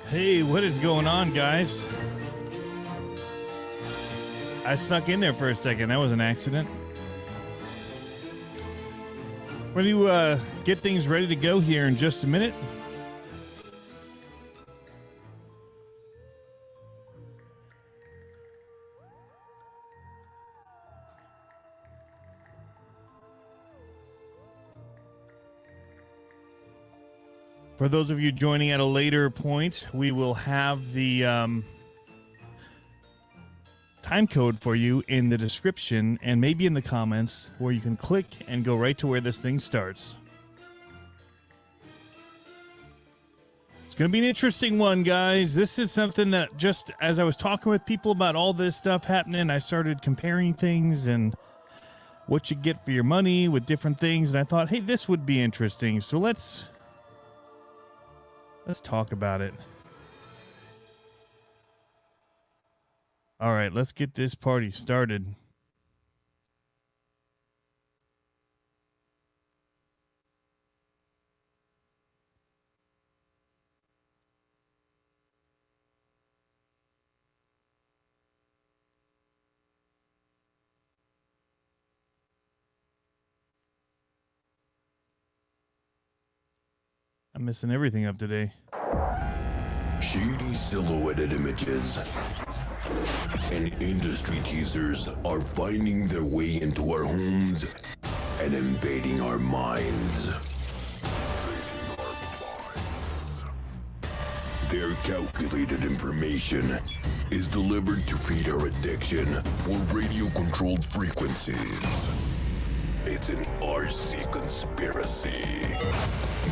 Hey, what is going on, guys? I snuck in there for a second. That was an accident. We're going to get things ready to go here in just a minute. For those of you joining at a later point, we will have the time code for you in the description and maybe in the comments where you can click and go right to where this thing starts. It's going to be an interesting one, guys. This is something that just as I was talking with people about all this stuff happening, I started comparing things and what you get for your money with different things. And I thought, hey, this would be interesting. So let's talk about it. All right, let's get this party started. I'm messing everything up today. Shady silhouetted images and industry teasers are finding their way into our homes and invading our minds. Their calculated information is delivered to feed our addiction for radio-controlled frequencies. It's an RC conspiracy.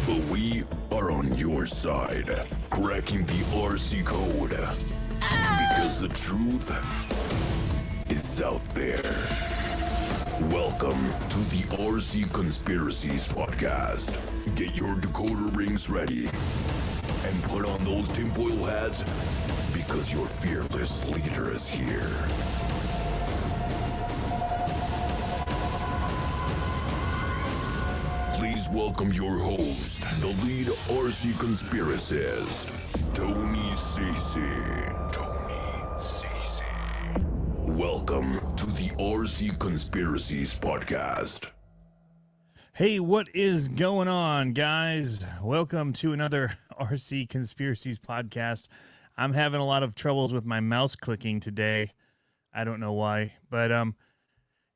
But we are on your side, cracking the RC code. Because the truth is out there. Welcome to the RC Conspiracies podcast. Get your decoder rings ready and put on those tinfoil hats because your fearless leader is here. Please welcome your host, the lead RC conspiracist, Tony CC. Welcome to the RC Conspiracies podcast. Hey, what is going on, guys? Welcome to another RC Conspiracies podcast. I'm having a lot of troubles with my mouse clicking today. I don't know why, but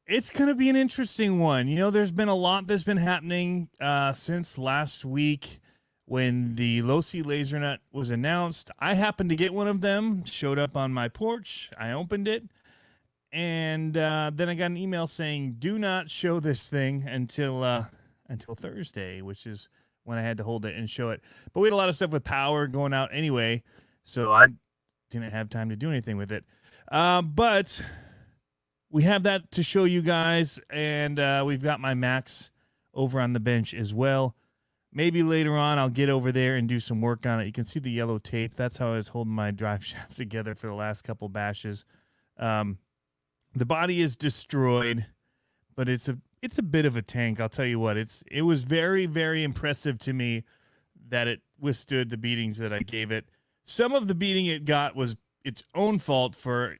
it's going to be an interesting one. You know, there's been a lot that's been happening since last week when the Losi Lasernut was announced. I happened to get one of them, showed up on my porch. I opened it, and then I got an email saying, do not show this thing until Thursday, which is when I had to hold it and show it. But we had a lot of stuff with power going out anyway, so I didn't have time to do anything with it. But we have that to show you guys, and we've got my Max over on the bench as well. Maybe later on I'll get over there and do some work on it. You can see the yellow tape. That's how I was holding my drive shaft together for the last couple bashes. The body is destroyed, but it's a bit of a tank. I'll tell you what. It was very, very impressive to me that it withstood the beatings that I gave it. Some of the beating it got was its own fault for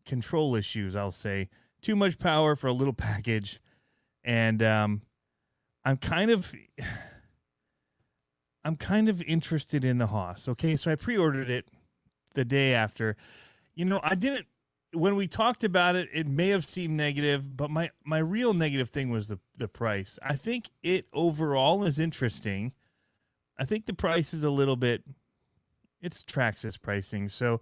control issues, I'll say. Too much power for a little package, and I'm kind of interested in the Hoss. Okay, so I pre-ordered it the day after. You know, when we talked about it, it may have seemed negative, but my real negative thing was the price. I think it overall is interesting. I think the price is a little bit, it's Traxxas pricing, so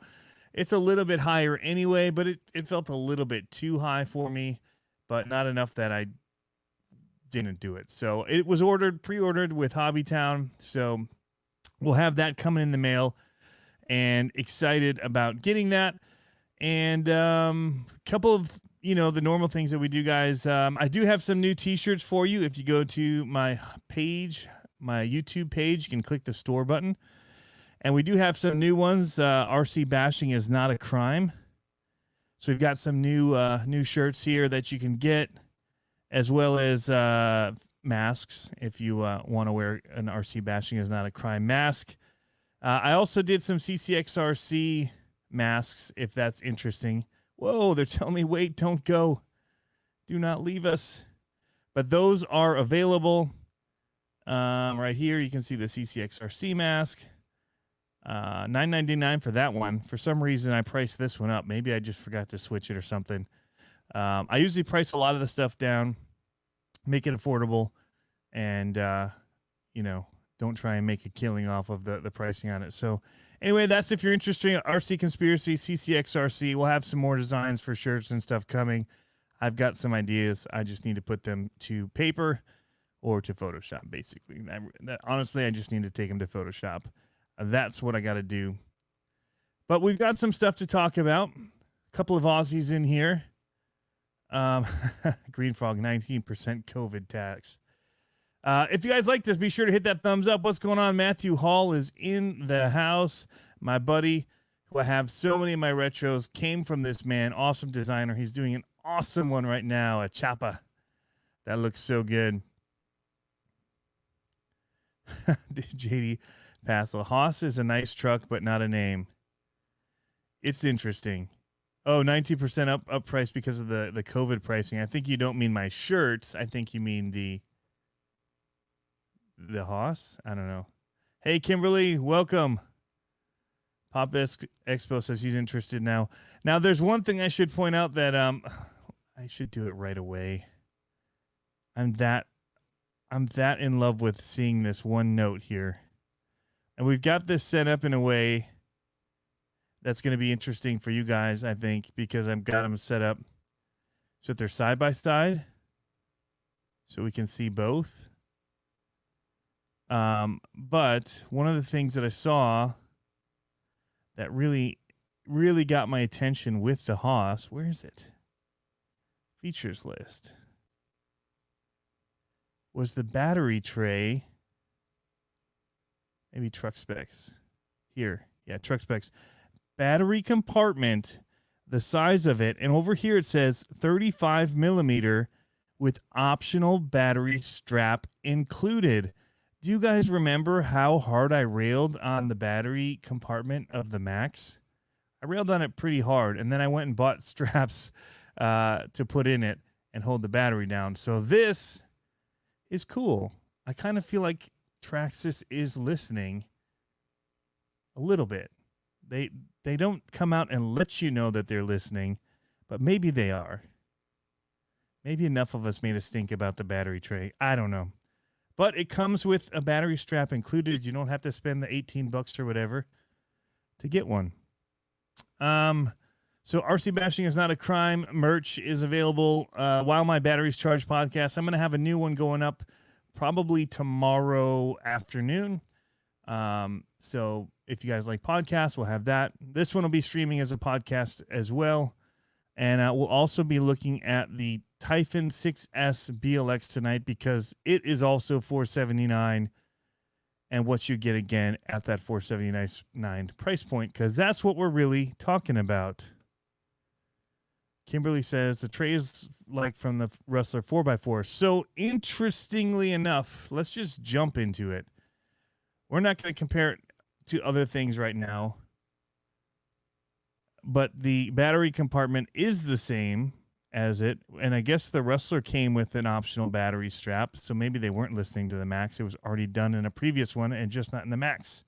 it's a little bit higher anyway, but it felt a little bit too high for me, but not enough that I didn't do it. So it was pre-ordered with Hobbytown, so we'll have that coming in the mail, and excited about getting that. And a couple of, the normal things that we do, guys. I do have some new t-shirts for you. If you go to my page, my YouTube page, you can click the store button. And we do have some new ones. RC bashing is not a crime. So we've got some new shirts here that you can get, as well as masks if you want to wear an RC bashing is not a crime mask. I also did some CCxRC masks, if that's interesting. Whoa, they're telling me, wait, don't go. Do not leave us. But those are available. Right here, you can see the CCxRC mask. $9.99 for that one. For some reason, I priced this one up. Maybe I just forgot to switch it or something. I usually price a lot of the stuff down, make it affordable, and, don't try and make a killing off of the pricing on it. So anyway, that's if you're interested in RC Conspiracy, CCxRC. We'll have some more designs for shirts and stuff coming. I've got some ideas. I just need to put them to paper or to Photoshop, basically. Honestly, I just need to take them to Photoshop. That's what I got to do. But we've got some stuff to talk about. A couple of Aussies in here. Green Frog, 19% COVID tax. If you guys like this, be sure to hit that thumbs up. What's going on? Matthew Hall is in the house. My buddy, who I have so many of my retros, came from this man. Awesome designer. He's doing an awesome one right now, a Chapa. That looks so good. JD Passel. Hoss is a nice truck, but not a name. It's interesting. Oh, 19% up price because of the COVID pricing. I think you don't mean my shirts. I think you mean the Hoss? I don't know. Hey, Kimberly, welcome. Pop Expo says he's interested now. Now, there's one thing I should point out that I should do it right away. I'm that in love with seeing this one note here. And we've got this set up in a way that's going to be interesting for you guys, I think, because I've got them set up so that they're side by side so we can see both. But one of the things that I saw that really, really got my attention with the Hoss, where is it? Features list. Was the battery tray. Maybe truck specs. Here. Yeah, truck specs. Battery compartment, the size of it. And over here it says 35 millimeter with optional battery strap included. Do you guys remember how hard I railed on the battery compartment of the Max? I railed on it pretty hard, and then I went and bought straps to put in it and hold the battery down. So this is cool. I kind of feel like Traxxas is listening a little bit. They don't come out and let you know that they're listening, but maybe they are. Maybe enough of us made us think about the battery tray. I don't know. But it comes with a battery strap included. You don't have to spend the $18 or whatever to get one. So RC Bashing is Not a Crime merch is available while my batteries charge podcast. I'm going to have a new one going up probably tomorrow afternoon. So if you guys like podcasts, we'll have that. This one will be streaming as a podcast as well. And we'll also be looking at the Typhon 6S BLX tonight because it is also $479 and what you get again at that $479 price point, because that's what we're really talking about. Kimberly says the tray is like from the Rustler 4x4. So interestingly enough, let's just jump into it. We're not going to compare it to other things right now, but the battery compartment is the same as it, and I guess the Rustler came with an optional battery strap, so maybe they weren't listening to the Max. It was already done in a previous one and just not in the Max.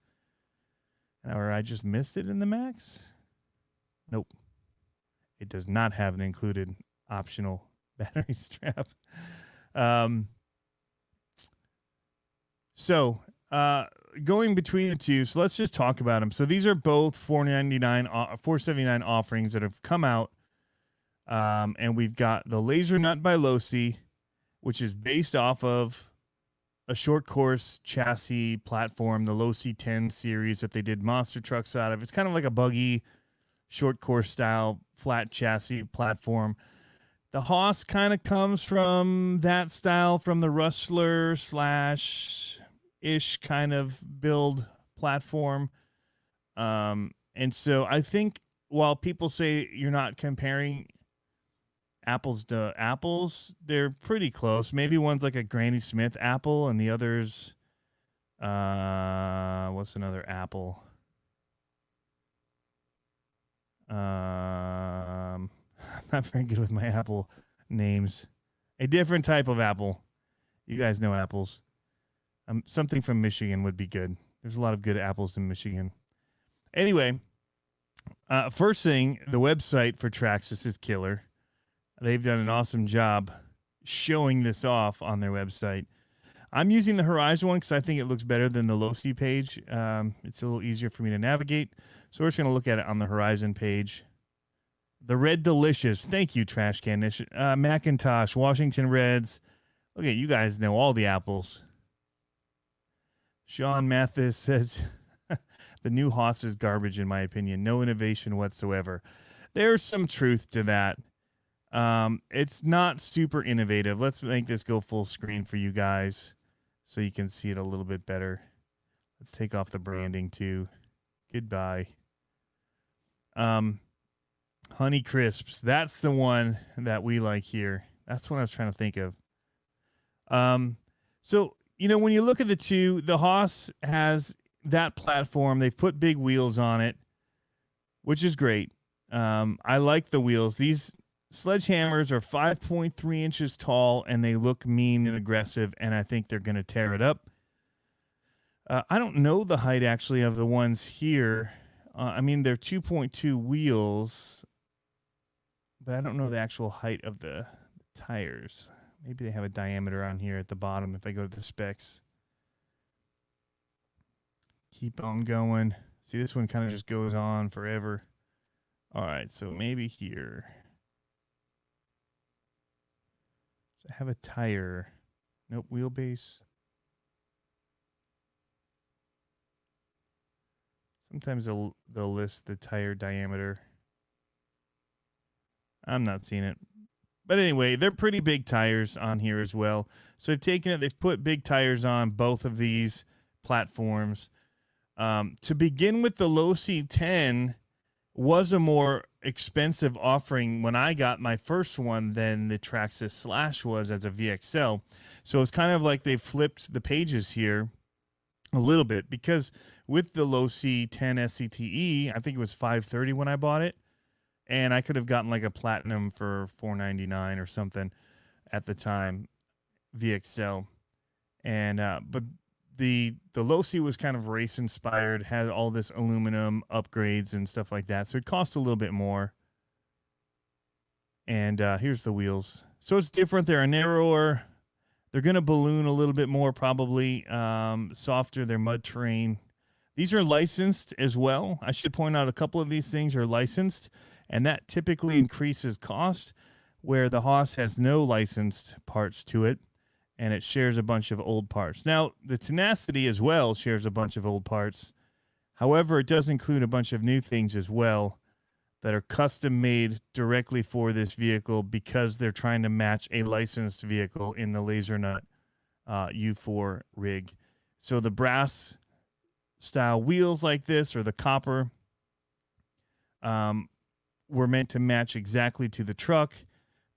Or I just missed it in the Max? Nope. It does not have an included optional battery strap. Going between the two, so let's just talk about them. So these are both $479 offerings that have come out. And we've got the Lasernut by Losi, which is based off of a short course chassis platform, the Losi 10 series that they did monster trucks out of. It's kind of like a buggy, short course style, flat chassis platform. The Hoss kind of comes from that style, from the Rustler / ish kind of build platform. And so I think while people say you're not comparing apples to apples, they're pretty close. Maybe one's like a Granny Smith apple and the other's What's another Apple? Not very good with my Apple names. A different type of apple. You guys know apples. Something from Michigan would be good. There's a lot of good apples in Michigan. Anyway, first thing, the website for Traxxas is killer. They've done an awesome job showing this off on their website. I'm using the Horizon one because I think it looks better than the Losi page. It's a little easier for me to navigate. So we're just going to look at it on the Horizon page. The Red Delicious. Thank you, Trash Can Nish. Macintosh, Washington Reds. Okay, you guys know all the apples. Sean Mathis says, the new Hoss is garbage, in my opinion. No innovation whatsoever. There's some truth to that. It's not super innovative. Let's make this go full screen for you guys so you can see it a little bit better. Let's take off the branding too. Goodbye. Honey Crisps. That's the one that we like here. That's what I was trying to think of. So, you know, when you look at the two, the Hoss has that platform. They've put big wheels on it, which is great. I like the wheels. These sledgehammers are 5.3 inches tall, and they look mean and aggressive, and I think they're going to tear it up. I don't know the height, actually, of the ones here. I mean, they're 2.2 wheels, but I don't know the actual height of the tires. Maybe they have a diameter on here at the bottom if I go to the specs. Keep on going. See, this one kind of just goes on forever. All right, so maybe here. I have a tire. Nope, wheelbase. Sometimes they'll list the tire diameter. I'm not seeing it. But anyway, they're pretty big tires on here as well. So they've taken it, they've put big tires on both of these platforms. To begin with, the Losi 10 was a more expensive offering when I got my first one than the Traxxas Slash was as a VXL. So it's kind of like they flipped the pages here a little bit, because with the Losi 10 SCTE, I think it was $530 when I bought it. And I could have gotten like a platinum for $499 or something at the time, VXL. And but the Losi was kind of race inspired, had all this aluminum upgrades and stuff like that, so it cost a little bit more. And here's the wheels. So it's different. They're a narrower. They're gonna balloon a little bit more, probably softer. They're mud terrain. These are licensed as well. I should point out a couple of these things are licensed, and that typically increases cost, where the Hoss has no licensed parts to it, and it shares a bunch of old parts. Now, the Tenacity as well shares a bunch of old parts. However, it does include a bunch of new things as well that are custom made directly for this vehicle, because they're trying to match a licensed vehicle in the Lasernut U4 rig. So the brass style wheels like this, or the copper, were meant to match exactly to the truck.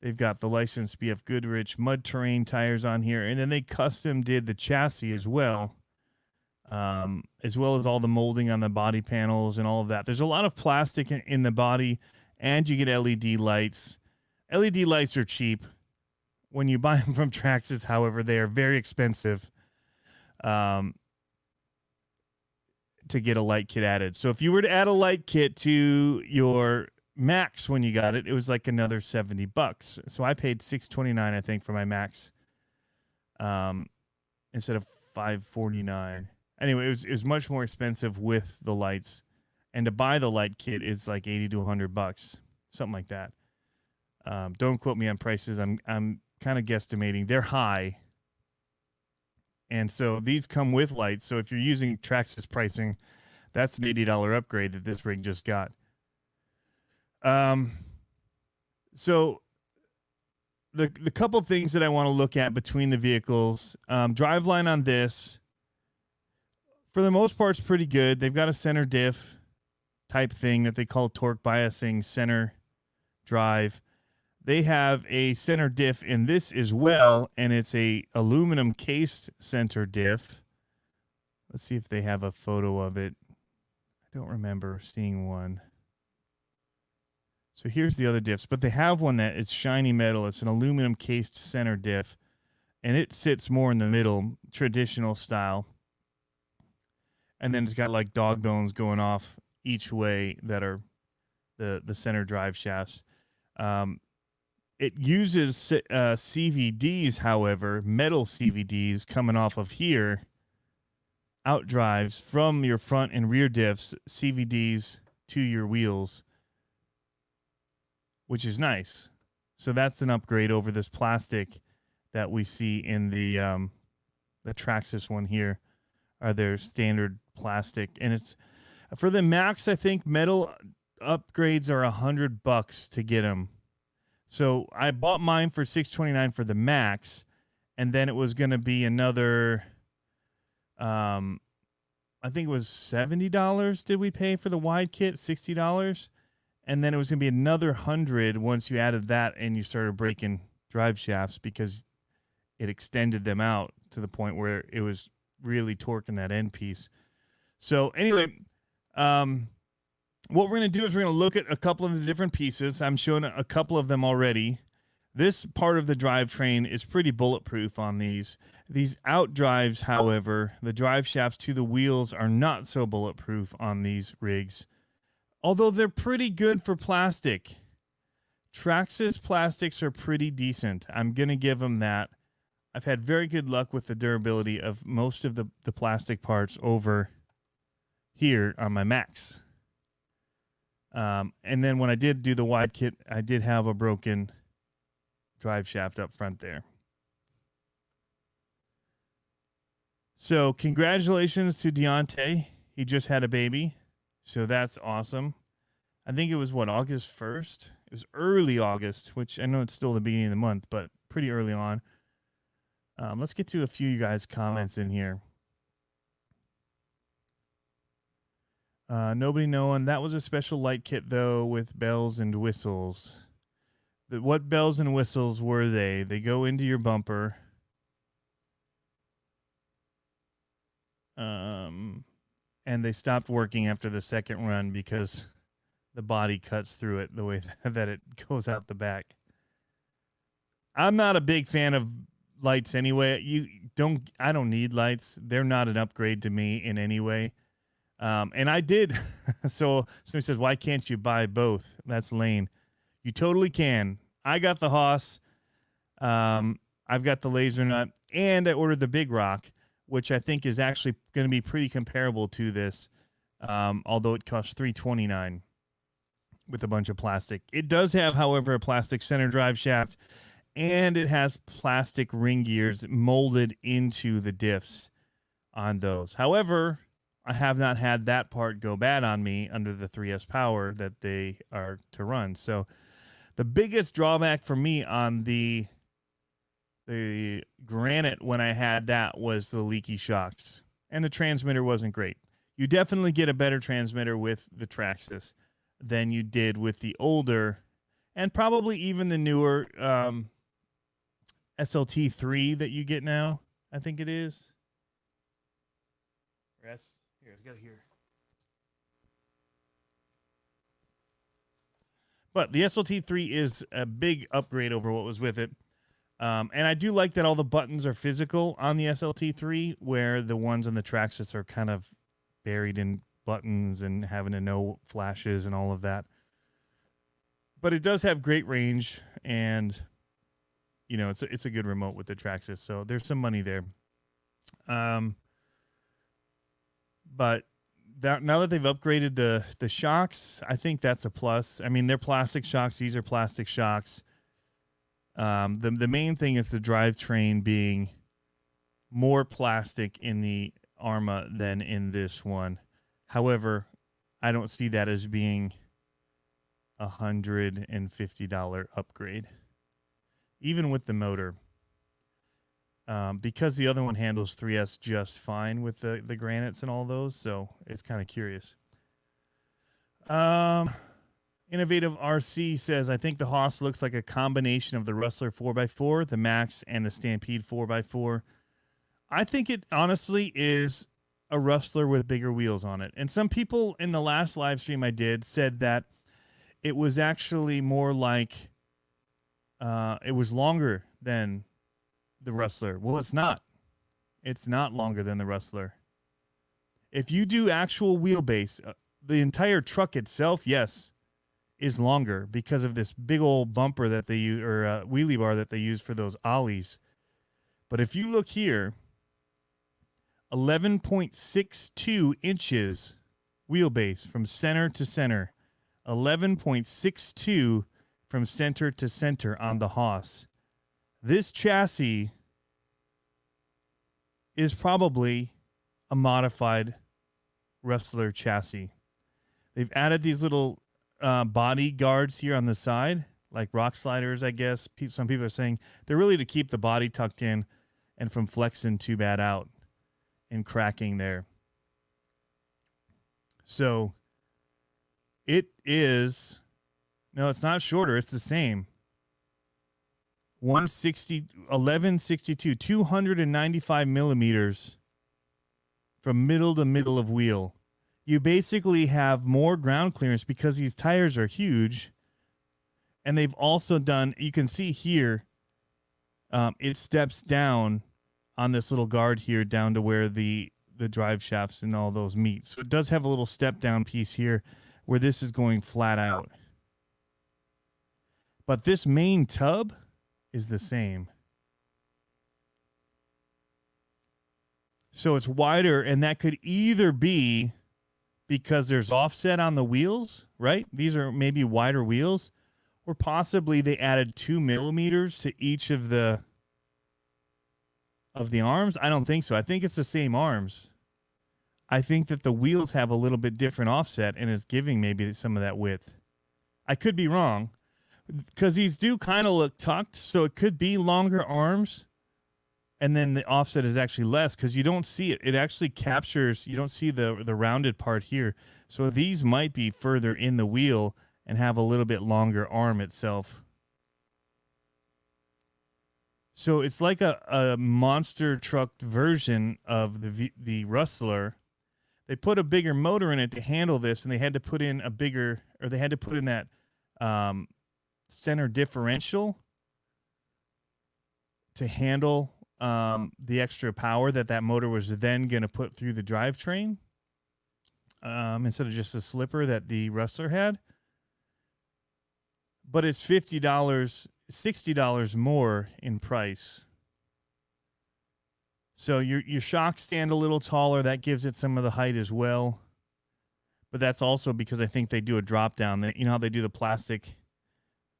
They've got the licensed BF Goodrich mud terrain tires on here, and then they custom did the chassis as well as all the molding on the body panels and all of that. There's a lot of plastic in the body, and you get LED lights. LED lights are cheap when you buy them from Traxxas. However, they are very expensive to get a light kit added. So if you were to add a light kit to your Max when you got it, it was like another $70. So I paid $629, I think, for my Max, instead of $549. Anyway, it was much more expensive with the lights, and to buy the light kit is like $80 to $100, something like that. Don't quote me on prices. I'm kind of guesstimating. They're high, and so these come with lights. So if you're using Traxxas pricing, that's an $80 upgrade that this rig just got. So the couple things that I want to look at between the vehicles, driveline on this, for the most part, is pretty good. They've got a center diff type thing that they call torque biasing center drive. They have a center diff in this as well, and it's a aluminum cased center diff. Let's see if they have a photo of it. I don't remember seeing one. So here's the other diffs, but they have one that it's shiny metal. It's an aluminum cased center diff, and it sits more in the middle, traditional style. And then it's got like dog bones going off each way that are the center drive shafts. It uses CVDs, however, metal CVDs coming off of here, out drives from your front and rear diffs, CVDs to your wheels, which is nice. So that's an upgrade over this plastic that we see in the Traxxas one here, are their standard plastic. And it's for the Max, I think metal upgrades are $100 to get them. So I bought mine for $629 for the Max, and then it was going to be another, I think it was $70 did we pay for the wide kit, $60, and then it was going to be another $100 once you added that and you started breaking drive shafts because it extended them out to the point where it was really torquing that end piece. So anyway, what we're going to do is we're going to look at a couple of the different pieces. I'm showing a couple of them already. This part of the drivetrain is pretty bulletproof on these. These out drives, however, the drive shafts to the wheels are not so bulletproof on these rigs, although they're pretty good for plastic. Traxxas plastics are pretty decent. I'm going to give them that. I've had very good luck with the durability of most of the plastic parts over here on my Max. And then when I did do the wide kit, I did have a broken drive shaft up front there. So congratulations to Deontay. He just had a baby. So that's awesome. I think it was August 1st? It was early August, which I know it's still the beginning of the month, but pretty early on. Let's get to a few of you guys' comments in here. Nobody knowing. That was a special light kit, though, with bells and whistles. What bells and whistles were they? They go into your bumper. And they stopped working after the second run because the body cuts through it the way that it goes out the back. I'm not a big fan of lights anyway. I don't need lights. They're not an upgrade to me in any way. And I did. So somebody says, why can't you buy both? That's lame. You totally can. I got the Hoss. I've got the Lasernut, and I ordered the Big Rock, which I think is actually going to be pretty comparable to this. Although it costs $329 with a bunch of plastic. It does have, however, a plastic center drive shaft, and it has plastic ring gears molded into the diffs on those. However, I have not had that part go bad on me under the 3S power that they are to run. So the biggest drawback for me on the Granite when I had that was the leaky shocks, and the transmitter wasn't great. You definitely get a better transmitter with the Traxxas than you did with the older and probably even the newer SLT3 that you get now. I think it is. Yes. Here, I got it here. But the SLT3 is a big upgrade over what was with it. And I do like that all the buttons are physical on the SLT3, where the ones on the Traxxas are kind of buried in buttons and having to know flashes and all of that. But it does have great range, and you know it's a good remote with the Traxxas, so there's some money there. But now that they've upgraded the shocks, I think that's a plus. I mean, they're plastic shocks; these are plastic shocks. The main thing is the drivetrain being more plastic in the ARRMA than in this one. However, I don't see that as being $150 upgrade, even with the motor, because the other one handles 3S just fine with the granites and all those. So it's kind of curious. Innovative RC says, I think the Hoss looks like a combination of the Rustler 4x4, the Max, and the Stampede 4x4. I think it honestly is a Rustler with bigger wheels on it. And some people in the last live stream I did said that it was actually more like it was longer than the Rustler. Well, it's not. It's not longer than the Rustler. If you do actual wheelbase, the entire truck itself, yes, is longer because of this big old bumper that they use, or wheelie bar that they use for those ollies. But if you look here, 11.62 inches wheelbase from center to center. 11.62 from center to center on the Hoss. This chassis is probably a modified Rustler chassis. They've added these little body guards here on the side, like rock sliders, I guess. Some people are saying they're really to keep the body tucked in and from flexing too bad out and cracking there. So it is, no, it's not shorter. It's the same. 1162, 295 millimeters from middle to middle of wheel. You basically have more ground clearance because these tires are huge. And they've also done, you can see here, it steps down on this little guard here down to where the drive shafts and all those meet. So it does have a little step down piece here where this is going flat out. But this main tub is the same. So it's wider, and that could either be because there's offset on the wheels, right? These are maybe wider wheels, or possibly they added 2 millimeters to each of the arms. I don't think so. I think it's the same arms. I think that the wheels have a little bit different offset and is giving maybe some of that width. I could be wrong because these do kind of look tucked. So it could be longer arms. And then the offset is actually less because you don't see it. It actually captures, you don't see the rounded part here. So these might be further in the wheel and have a little bit longer arm itself. So it's like a monster truck version of the Rustler. They put a bigger motor in it to handle this, and they had to put in that center differential to handle the extra power that motor was then going to put through the drivetrain instead of just a slipper that the Rustler had. But it's $50, $60 more in price. So your shock stand a little taller. That gives it some of the height as well. But that's also because I think they do a drop down. You know how they do the plastic,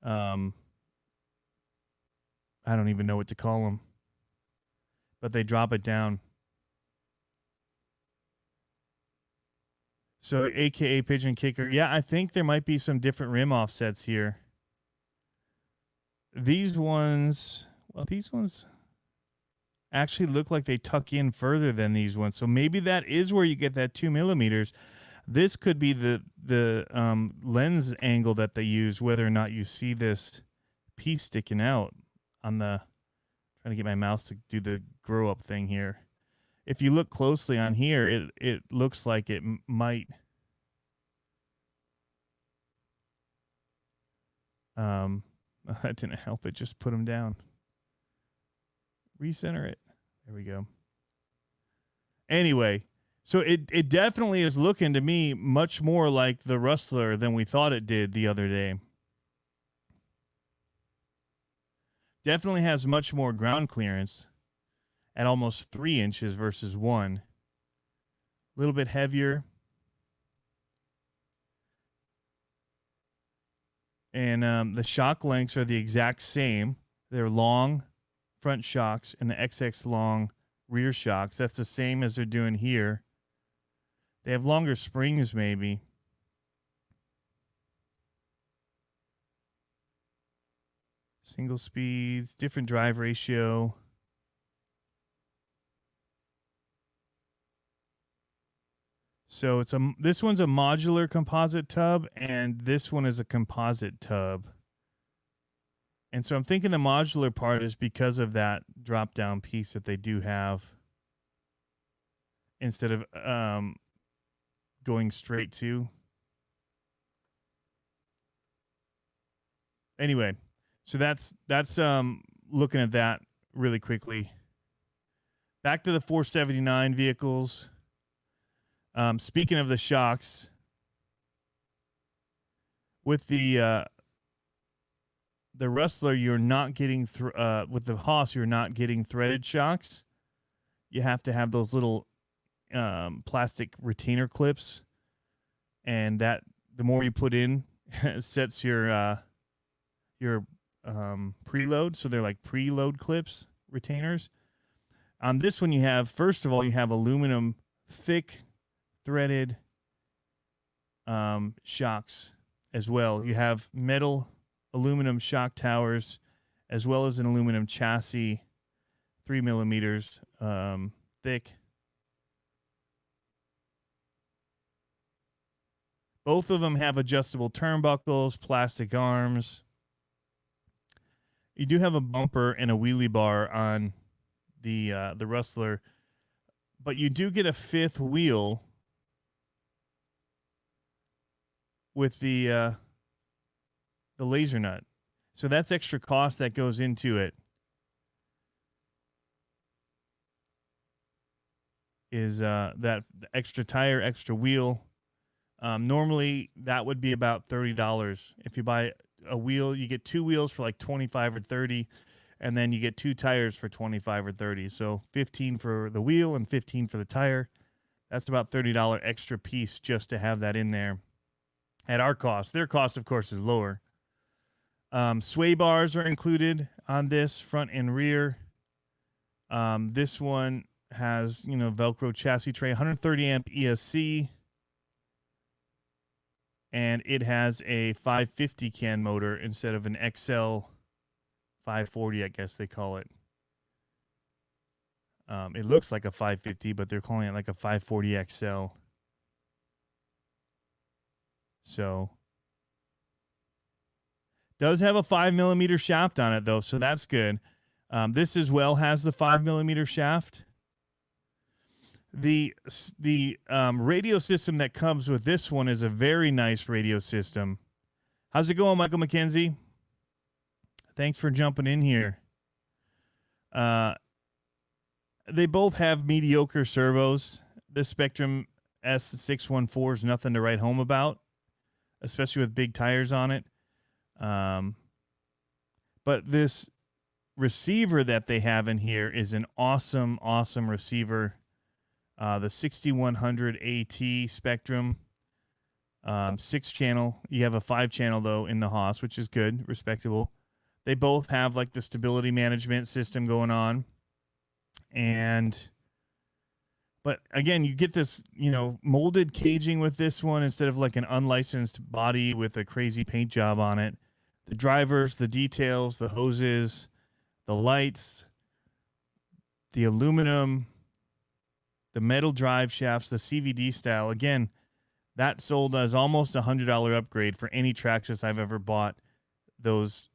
I don't even know what to call them. But they drop it down. So AKA Pigeon Kicker. Yeah, I think there might be some different rim offsets here. These ones actually look like they tuck in further than these ones. So maybe that is where you get that 2 millimeters. This could be the lens angle that they use, whether or not you see this piece sticking out on the, trying to get my mouse to do the grow up thing here. If you look closely on here, it looks like it might that didn't help it. Just put them down. Recenter it. There we go. Anyway, so it definitely is looking to me much more like the Rustler than we thought it did the other day. Definitely has much more ground clearance at almost 3 inches versus 1. A little bit heavier. And the shock lengths are the exact same. They're long front shocks and the XX long rear shocks. That's the same as they're doing here. They have longer springs maybe. Single speeds, different drive ratio. So this one's a modular composite tub, and this one is a composite tub. And so I'm thinking the modular part is because of that drop down piece that they do have. instead of going straight to. Anyway, so that's looking at that really quickly. Back to the 479 vehicles. Speaking of the shocks, with the Rustler, you're not getting with the Hoss, you're not getting threaded shocks. You have to have those little plastic retainer clips, and that the more you put in, sets your preload. So they're like preload clips, retainers. On this one, you have, first of all, you have aluminum thick threaded shocks as well. You have metal aluminum shock towers, as well as an aluminum chassis, 3 millimeters thick. Both of them have adjustable turnbuckles, plastic arms. You do have a bumper and a wheelie bar on the Rustler, but you do get a fifth wheel with the Lasernut. So that's extra cost that goes into it. Is that extra tire, extra wheel. Normally that would be about $30. If you buy a wheel, you get two wheels for like 25 or 30, and then you get two tires for 25 or 30. So 15 for the wheel and 15 for the tire. That's about $30 extra piece just to have that in there. At our cost, their cost, of course, is lower. Sway bars are included on this, front and rear. This one has, Velcro chassis tray, 130 amp ESC. And it has a 550 can motor instead of an XL 540, I guess they call it. It looks like a 550, but they're calling it like a 540 XL. So, does have a 5 millimeter shaft on it, though, so that's good. This as well has the 5 millimeter shaft. The radio system that comes with this one is a very nice radio system. How's it going, Michael McKenzie? Thanks for jumping in here. They both have mediocre servos. The Spectrum S614 is nothing to write home about, especially with big tires on it. But this receiver that they have in here is an awesome, awesome receiver. The 6100 AT Spectrum, 6-channel. You have a 5-channel, though, in the Hoss, which is good, respectable. They both have, like, the stability management system going on. But, again, you get this, molded caging with this one instead of, like, an unlicensed body with a crazy paint job on it. The drivers, the details, the hoses, the lights, the aluminum, the metal drive shafts, the CVD style. Again, that sold as almost a $100 upgrade for any Traxxas I've ever bought. Those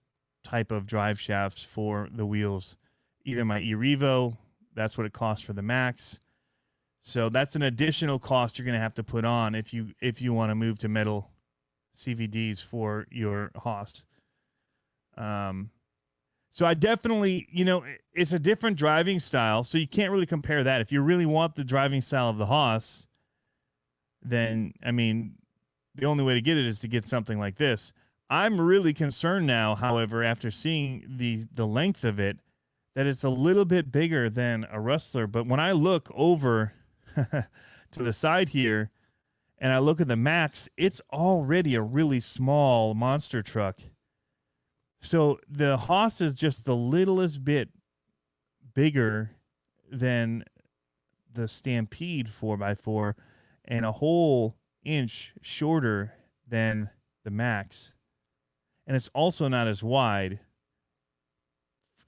type of drive shafts for the wheels. Either my eRevo, that's what it costs for the Max. So that's an additional cost you're going to have to put on if you want to move to metal CVDs for your Hoss. So I definitely, it's a different driving style, so you can't really compare that. If you really want the driving style of the Hoss, then, the only way to get it is to get something like this. I'm really concerned now, however, after seeing the length of it, that it's a little bit bigger than a Rustler. But when I look over to the side here, and I look at the Max, it's already a really small monster truck. So the Hoss is just the littlest bit bigger than the Stampede 4x4 and a whole inch shorter than the Max. And it's also not as wide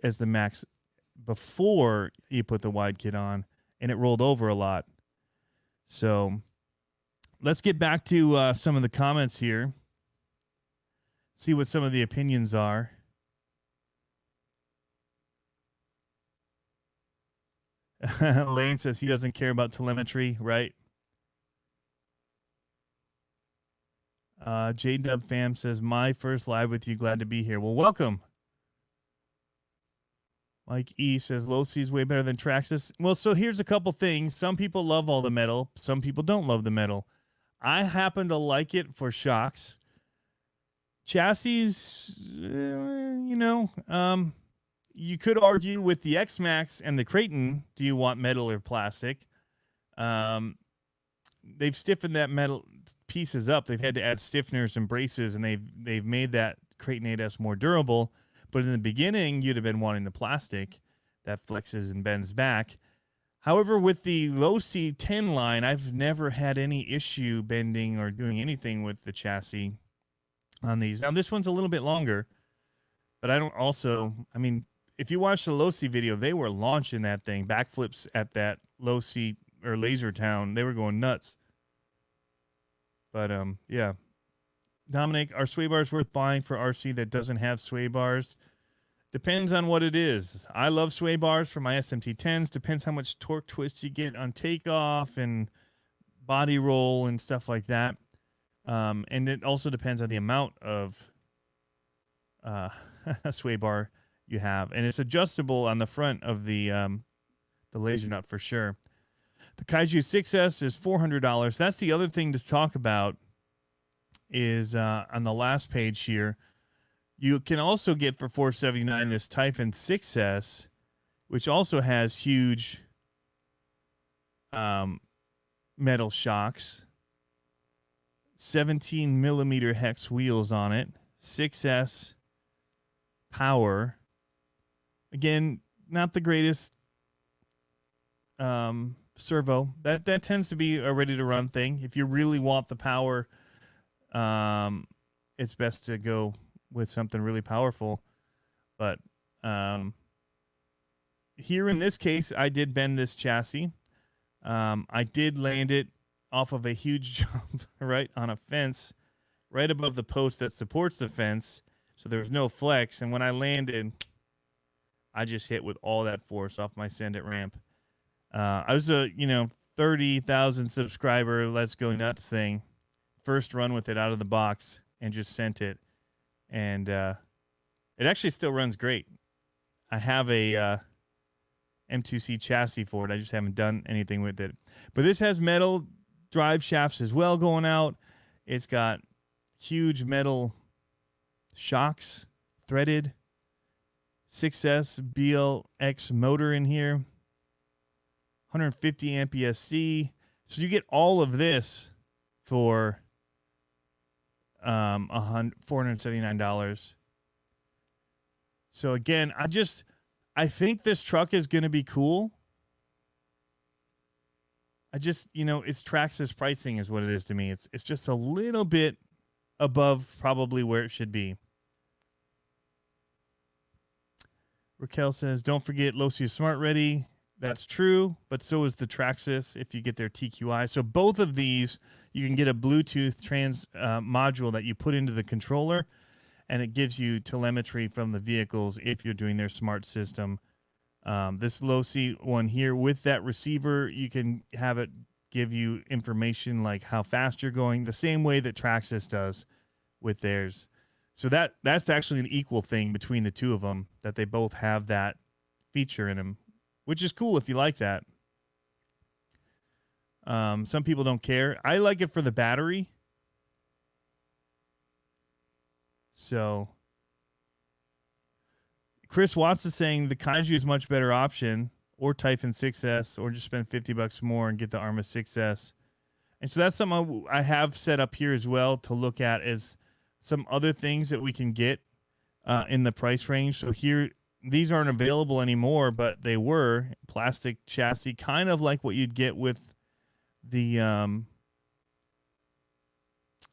as the Max before you put the wide kit on, and it rolled over a lot. So let's get back to some of the comments here. See what some of the opinions are. Lane says he doesn't care about telemetry, right? J-Dub Fam says, my first live with you. Glad to be here. Well, welcome. Mike E says, Losi is way better than Traxxas. Well, so here's a couple things. Some people love all the metal. Some people don't love the metal. I happen to like it for shocks. Chassis, you could argue with the X Max and the Creighton, do you want metal or plastic? They've stiffened that metal pieces up. They've had to add stiffeners and braces, and they've made that Creighton 8S more durable. But in the beginning, you'd have been wanting the plastic that flexes and bends back. However, with the Losi 10 line, I've never had any issue bending or doing anything with the chassis on these. Now, this one's a little bit longer, but if you watch the Losi video, they were launching that thing, backflips at that Losi or Laser Town. They were going nuts. But, yeah. Dominic, are sway bars worth buying for RC that doesn't have sway bars? Depends on what it is. I love sway bars for my SMT10s. Depends how much torque twist you get on takeoff and body roll and stuff like that. And it also depends on the amount of sway bar you have. And it's adjustable on the front of the Lasernut for sure. The Kaiju 6S is $400. That's the other thing to talk about is on the last page here. You can also get for $479 this Typhon 6S, which also has huge metal shocks, 17 millimeter hex wheels on it, 6S power. Again, not the greatest servo. That tends to be a ready to run thing. If you really want the power, it's best to go with something really powerful. But here in this case, I did bend this chassis. I did land it off of a huge jump right on a fence right above the post that supports the fence. So there was no flex. And when I landed, I just hit with all that force off my send it ramp. I was a, 30,000 subscriber, let's go nuts thing. First run with it out of the box and just sent it. And it actually still runs great. I have a M2C chassis for it. I just haven't done anything with it. But this has metal drive shafts as well going out. It's got huge metal shocks, threaded 6S BLX motor in here, 150 amp ESC. So you get all of this for $479. So again, I think this truck is going to be cool. it's Traxxas pricing is what it is to me. It's just a little bit above probably where it should be. Raquel says, don't forget Losi is smart ready. That's true, but so is the Traxxas if you get their TQI. So both of these, you can get a Bluetooth trans module that you put into the controller, and it gives you telemetry from the vehicles if you're doing their smart system. This Losi one here with that receiver, you can have it give you information like how fast you're going, the same way that Traxxas does with theirs. So that's actually an equal thing between the two of them, that they both have that feature in them, which is cool if you like that. Some people don't care. I like it for the battery. So Chris Watts is saying the Kaiju is a much better option, or Typhon 6S, or just spend $50 more and get the ARRMA 6S. And so that's something I have set up here as well to look at as some other things that we can get in the price range. So here, these aren't available anymore, but they were plastic chassis, kind of like what you'd get with the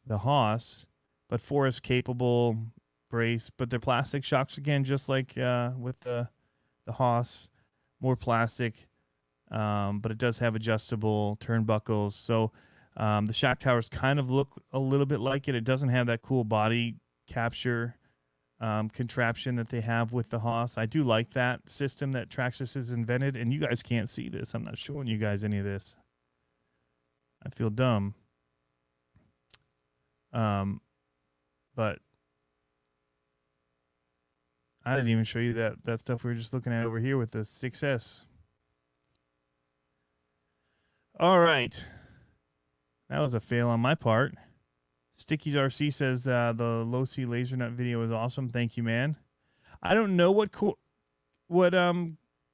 Hoss, but forest capable brace, but they're plastic shocks again, just like with the Hoss, more plastic, but it does have adjustable turnbuckles. So the shock towers kind of look a little bit like it. It doesn't have that cool body capture contraption that they have with the Hoss. I do like that system that Traxxas has invented, and you guys can't see this. I'm not showing you guys any of this. I feel dumb. But I didn't even show you that stuff we were just looking at over here with the 6S. All right. That was a fail on my part. CCxRC says the Losi Lasernut video is awesome. Thank you, man. I don't know what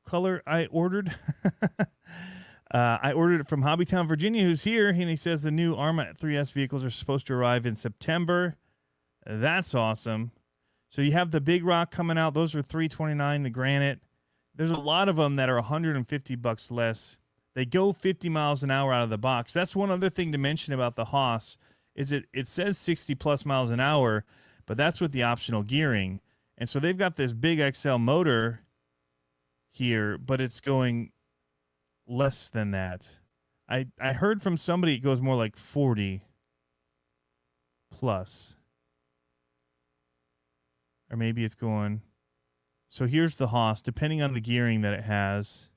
color I ordered. I ordered it from Hobbytown, Virginia, who's here, and he says the new ARRMA 3S vehicles are supposed to arrive in September. That's awesome. So you have the Big Rock coming out. Those are $329. The Granite. There's a lot of them that are $150 less. They go 50 miles an hour out of the box. That's one other thing to mention about the Hoss is it says 60 plus miles an hour, but that's with the optional gearing. And so they've got this big XL motor here, but it's going less than that. I heard from somebody it goes more like 40 plus. Or maybe it's going. So here's the Hoss, depending on the gearing that it has.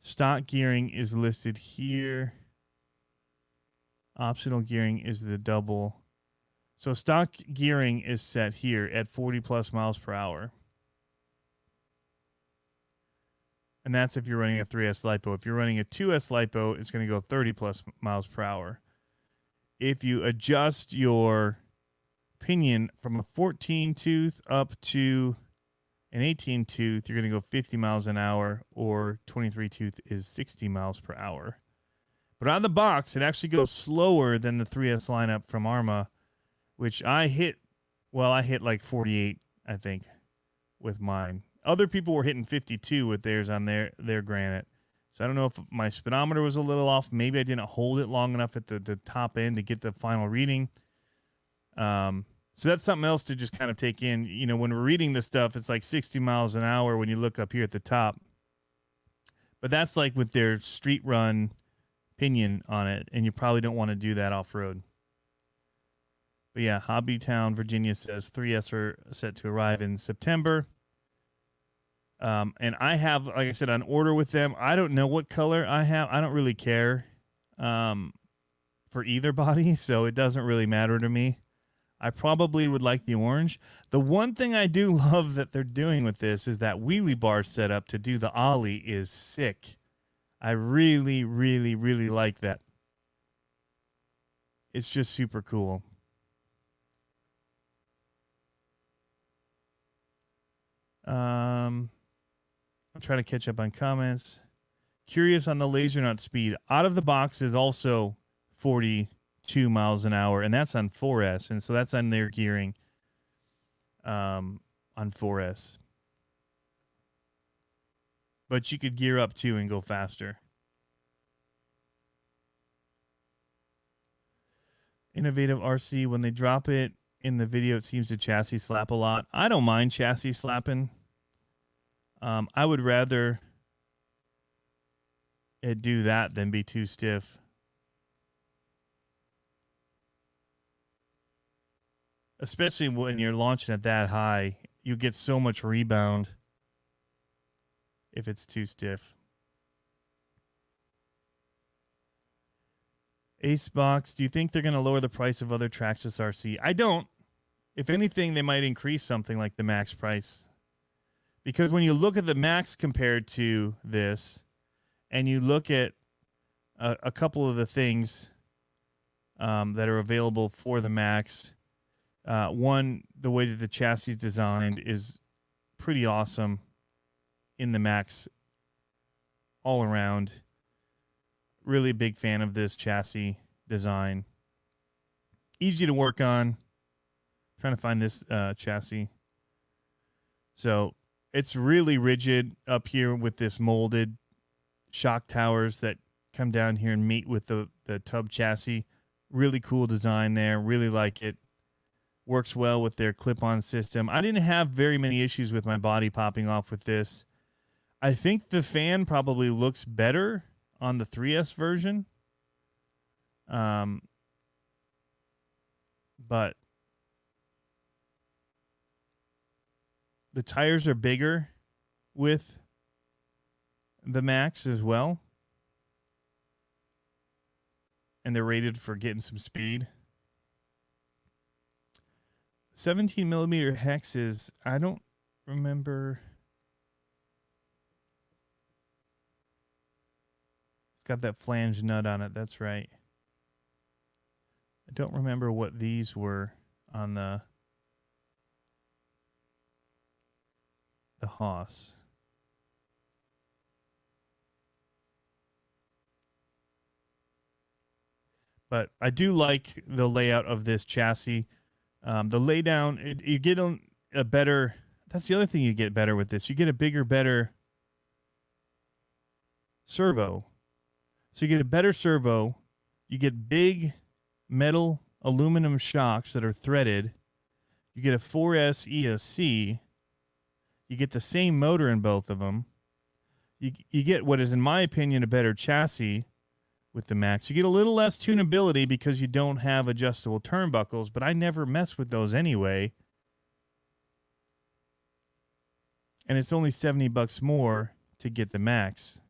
Stock gearing is listed here. Optional gearing is the double. So stock gearing is set here at 40 plus miles per hour. And that's if you're running a 3S LiPo. If you're running a 2S LiPo, it's going to go 30 plus miles per hour. If you adjust your pinion from a 14 tooth up to an 18 tooth, you're going to go 50 miles an hour, or 23 tooth is 60 miles per hour. But out of the box, it actually goes slower than the 3S lineup from ARRMA, which I hit like 48, I think, with mine. Other people were hitting 52 with theirs on their Granite. So I don't know if my speedometer was a little off. Maybe I didn't hold it long enough at the top end to get the final reading. So that's something else to just kind of take in. You know, when we're reading this stuff, it's like 60 miles an hour when you look up here at the top. But that's like with their street run pinion on it, and you probably don't want to do that off-road. But yeah, Hobbytown, Virginia says 3S are set to arrive in September. And I have, like I said, on order with them. I don't know what color I have. I don't really care for either body, so it doesn't really matter to me. I probably would like the orange. The one thing I do love that they're doing with this is that wheelie bar setup to do the ollie is sick. I really, really, really like that. It's just super cool. I'm trying to catch up on comments. Curious on the Lasernut speed. Out of the box is also 42 miles an hour, and that's on 4S, and so that's on their gearing on 4S. But you could gear up too and go faster. Innovative RC, when they drop it in the video, it seems to chassis slap a lot. I don't mind chassis slapping. I would rather it do that than be too stiff. Especially when you're launching it that high, you get so much rebound if it's too stiff. Ace Box, do you think they're going to lower the price of other Traxxas RC? I don't. If anything, they might increase something like the Max price. Because when you look at the Max compared to this, and you look at a couple of the things that are available for the Max, one, the way that the chassis is designed is pretty awesome in the Max all around. Really a big fan of this chassis design. Easy to work on. Trying to find this chassis. So it's really rigid up here with this molded shock towers that come down here and meet with the tub chassis. Really cool design there. Really like it. Works well with their clip-on system. I didn't have very many issues with my body popping off with this. I think the fan probably looks better on the 3S version. But the tires are bigger with the Max as well. And they're rated for getting some speed. 17 millimeter hexes, I don't remember. It's got that flange nut on it, that's right. I don't remember what these were on the Hoss. But I do like the layout of this chassis. The laydown, you get a better, that's the other thing you get better with this. You get a bigger, better servo. So you get a better servo. You get big metal aluminum shocks that are threaded. You get a 4S ESC. You get the same motor in both of them. You get what is, in my opinion, a better chassis with the Max. You get a little less tunability because you don't have adjustable turnbuckles, but I never mess with those anyway. And it's only $70 more to get the Max.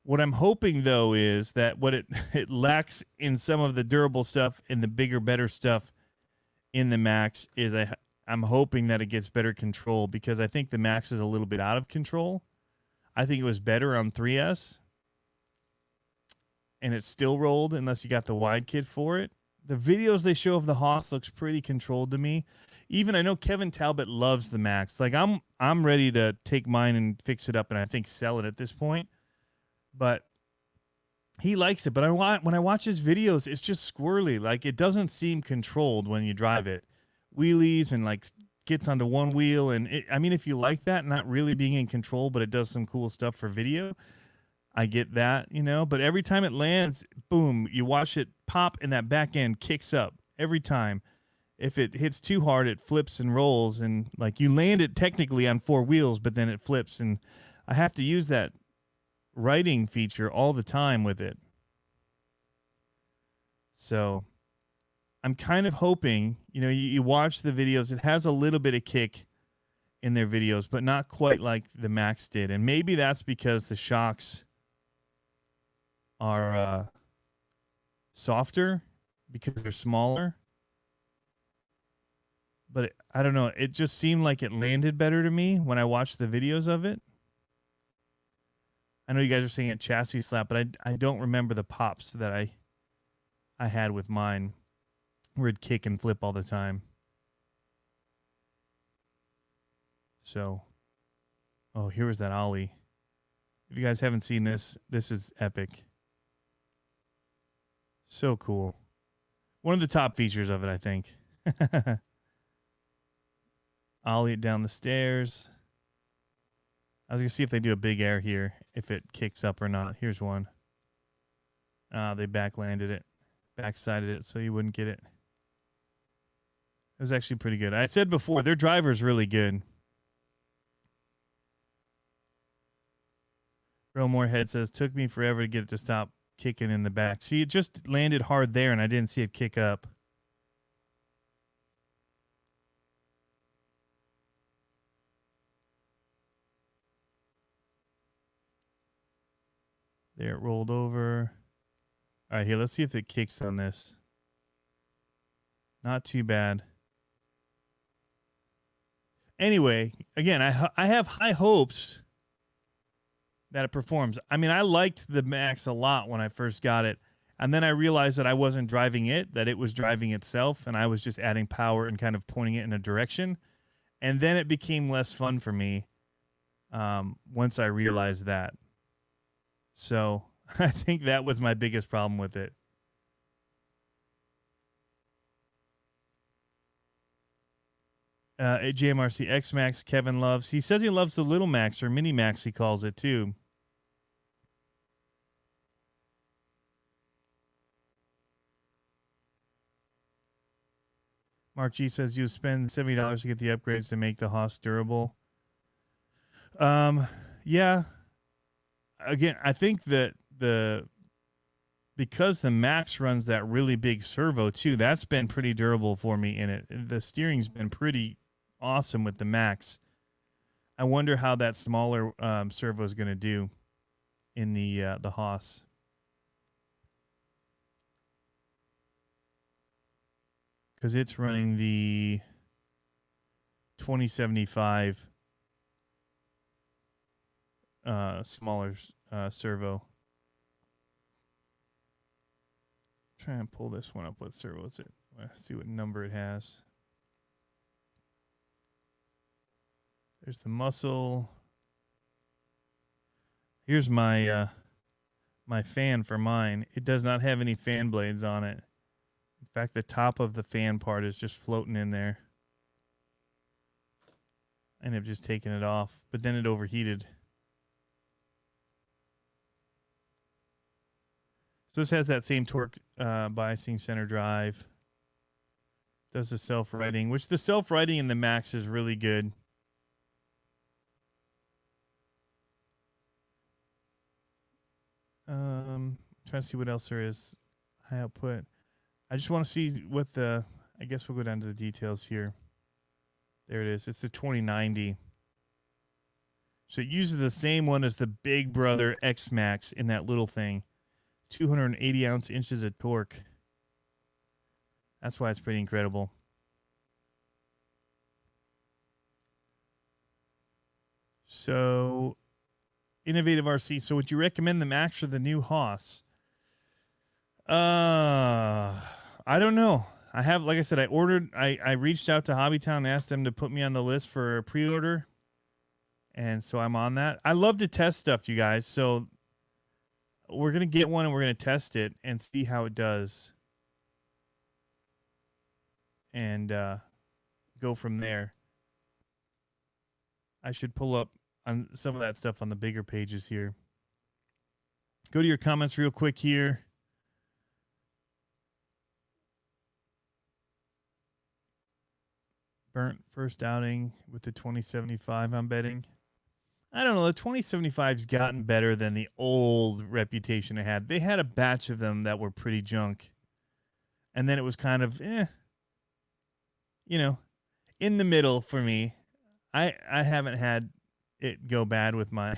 What I'm hoping, though, is that what it lacks in some of the durable stuff and the bigger, better stuff in the Max is I'm hoping that it gets better control, because I think the Max is a little bit out of control. I think it was better on 3S, and it still rolled unless you got the wide kit for it. The videos they show of the Hoss looks pretty controlled to me. Even I know Kevin Talbot loves the Max. Like I'm ready to take mine and fix it up and I think sell it at this point. But he likes it. But when I watch his videos, it's just squirrely. Like, it doesn't seem controlled when you drive it. Wheelies and like gets onto one wheel. And I mean, if you like that, not really being in control, but it does some cool stuff for video, I get that, you know. But every time it lands, boom, you watch it pop and that back end kicks up every time. If it hits too hard, it flips and rolls. And like, you land it technically on four wheels, but then it flips. And I have to use that writing feature all the time with it. So I'm kind of hoping, you know, you watch the videos, it has a little bit of kick in their videos, but not quite like the Max did. And maybe that's because the shocks are softer because they're smaller. But I don't know. It just seemed like it landed better to me when I watched the videos of it. I know you guys are saying a chassis slap, but I don't remember the pops that I had with mine, where it'd kick and flip all the time. So, oh, here was that ollie. If you guys haven't seen this, this is epic. So cool. One of the top features of it, I think. Ollie it down the stairs. I was going to see if they do a big air here, if it kicks up or not. Here's one. They backlanded it. Backsided it so you wouldn't get it. It was actually pretty good. I said before, their driver's really good. Real Morehead says, took me forever to get it to stop kicking in the back. See, it just landed hard there, and I didn't see it kick up. There, it rolled over. All right, here, let's see if it kicks on this. Not too bad. Anyway, again, I have high hopes that it performs. I mean, I liked the Max a lot when I first got it, and then I realized that I wasn't driving it, that it was driving itself, and I was just adding power and kind of pointing it in a direction. And then it became less fun for me once I realized that. So I think that was my biggest problem with it. JMRC X Max Kevin loves. He says he loves the little Max, or mini Max he calls it too. Mark G says you spend $70 to get the upgrades to make the Hoss durable. Yeah. Again, I think that the because the Max runs that really big servo too, that's been pretty durable for me in it. The steering's been pretty awesome with the Max. I wonder how that smaller servo is going to do in the Hoss. Because it's running the 2075 smaller servo. Try and pull this one up. What servo is it? Let's see what number it has. There's the muscle. Here's my my fan for mine. It does not have any fan blades on it. In fact, the top of the fan part is just floating in there. I ended up just taking it off, but then it overheated. So this has that same torque biasing center drive. Does the self-righting, which the self-righting in the Max is really good. Trying to see what else there is. High output. I just want to see what the, I guess we'll go down to the details here. There it is. It's the 2090. So it uses the same one as the big brother X Max in that little thing. 280 inches of torque. That's why it's pretty incredible. So, innovative RC. So would you recommend the Max or the new Hoss? I don't know. I have, like I said, I reached out to Hobbytown and asked them to put me on the list for a pre-order. And so I'm on that. I love to test stuff, you guys. So we're going to get one and we're going to test it and see how it does. And go from there. I should pull up on some of that stuff on the bigger pages here. Go to your comments real quick here. Burnt first outing with the 2075, I'm betting. I don't know. The 2075's gotten better than the old reputation it had. They had a batch of them that were pretty junk. And then it was kind of, you know, in the middle for me. I haven't had it go bad with my,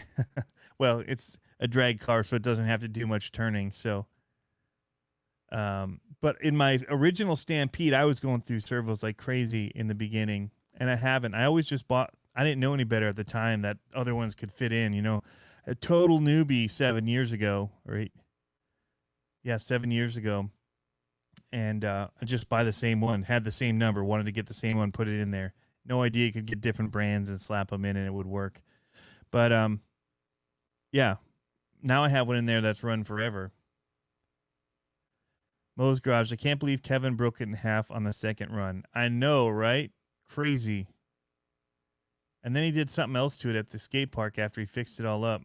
well, it's a drag car, so it doesn't have to do much turning. So, but in my original Stampede, I was going through servos like crazy in the beginning, and I haven't. I always just bought, I didn't know any better at the time that other ones could fit in, you know. A total newbie 7 years ago, or 8. Yeah, 7 years ago. And I just buy the same one, had the same number, wanted to get the same one, put it in there. No idea you could get different brands and slap them in and it would work. But, yeah, now I have one in there that's run forever. Mo's Garage, I can't believe Kevin broke it in half on the second run. I know, right? Crazy. And then he did something else to it at the skate park after he fixed it all up.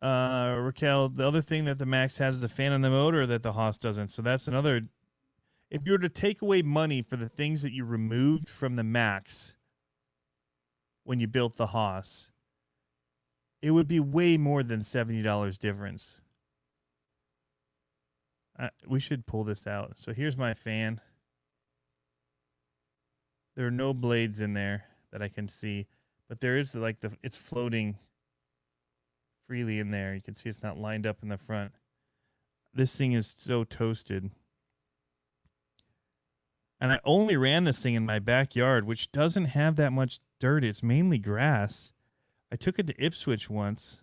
Raquel, the other thing that the Max has is a fan on the motor that the Hoss doesn't. So that's another. If you were to take away money for the things that you removed from the Max when you built the Hoss, it would be way more than $70 difference. We should pull this out. So here's my fan. There are no blades in there that I can see, but there is like it's floating freely in there. You can see it's not lined up in the front. This thing is so toasted. And I only ran this thing in my backyard, which doesn't have that much dirt. It's mainly grass. I took it to Ipswich once,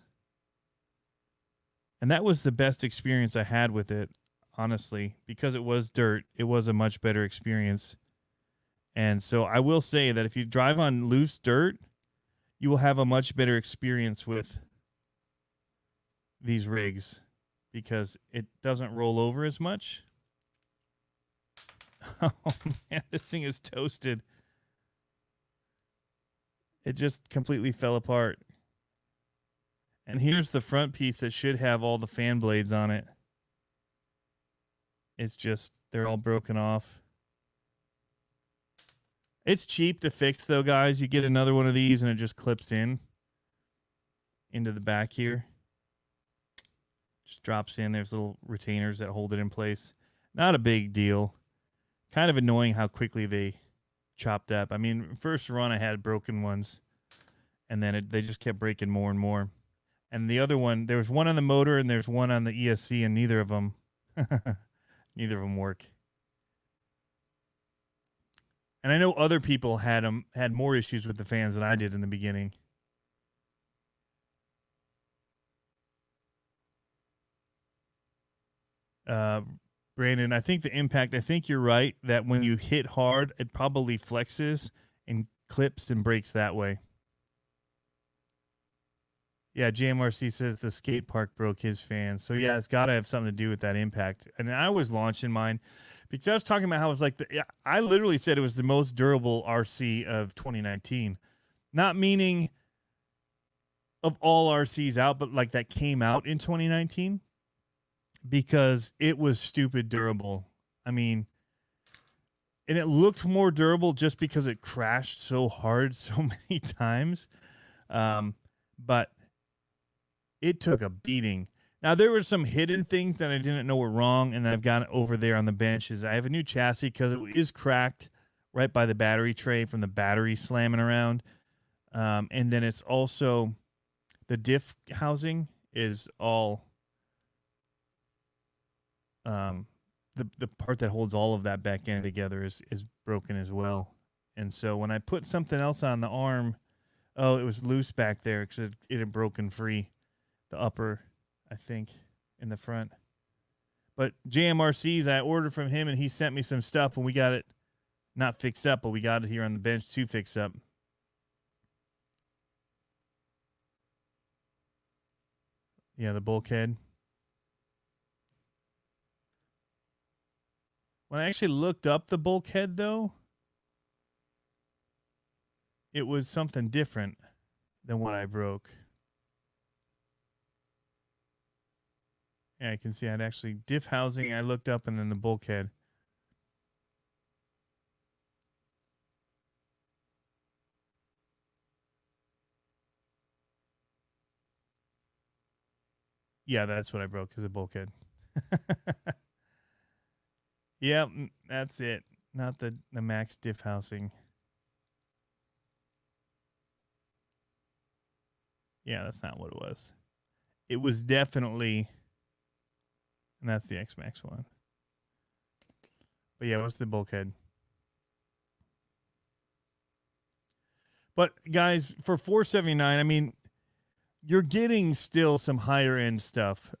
and that was the best experience I had with it, honestly, because it was dirt. It was a much better experience. And so I will say that if you drive on loose dirt, you will have a much better experience with these rigs because it doesn't roll over as much. Oh, man, this thing is toasted. It just completely fell apart. And here's the front piece that should have all the fan blades on it. It's just, they're all broken off. It's cheap to fix, though, guys. You get another one of these, and it just clips into the back here. Just drops in. There's little retainers that hold it in place. Not a big deal. Kind of annoying how quickly they chopped up. I mean, first run I had broken ones, and then they just kept breaking more and more. And the other one, there was one on the motor and there's one on the ESC, and neither of them work. And I know other people had more issues with the fans than I did in the beginning. Brandon, I think you're right that when you hit hard, it probably flexes and clips and breaks that way. Yeah, JMRC says the skate park broke his fans. So, yeah, it's got to have something to do with that impact. And I was launching mine because I was talking about how it was like, I literally said it was the most durable RC of 2019. Not meaning of all RCs out, but like that came out in 2019 because it was stupid durable. I mean, and it looked more durable just because it crashed so hard so many times. But it took a beating. Now, there were some hidden things that I didn't know were wrong, and I've got over there on the bench. I have a new chassis because it is cracked right by the battery tray from the battery slamming around. And then it's also the diff housing is all the part that holds all of that back end together is broken as well. And so when I put something else on the arm, it was loose back there because it had broken free. The upper, I think, in the front. But JMRC's, I ordered from him, and he sent me some stuff, and we got it not fixed up, but we got it here on the bench to fix up. Yeah, the bulkhead. When I actually looked up the bulkhead, though, it was something different than what I broke. Yeah, I can see I'd actually diff housing. I looked up and then the bulkhead. Yeah, that's what I broke, is a bulkhead. Yeah, that's it. Not the max diff housing. Yeah, that's not what it was. It was definitely... And that's the X-Max one. But yeah, what's the bulkhead? But guys, for $479, I mean, you're getting still some higher end stuff.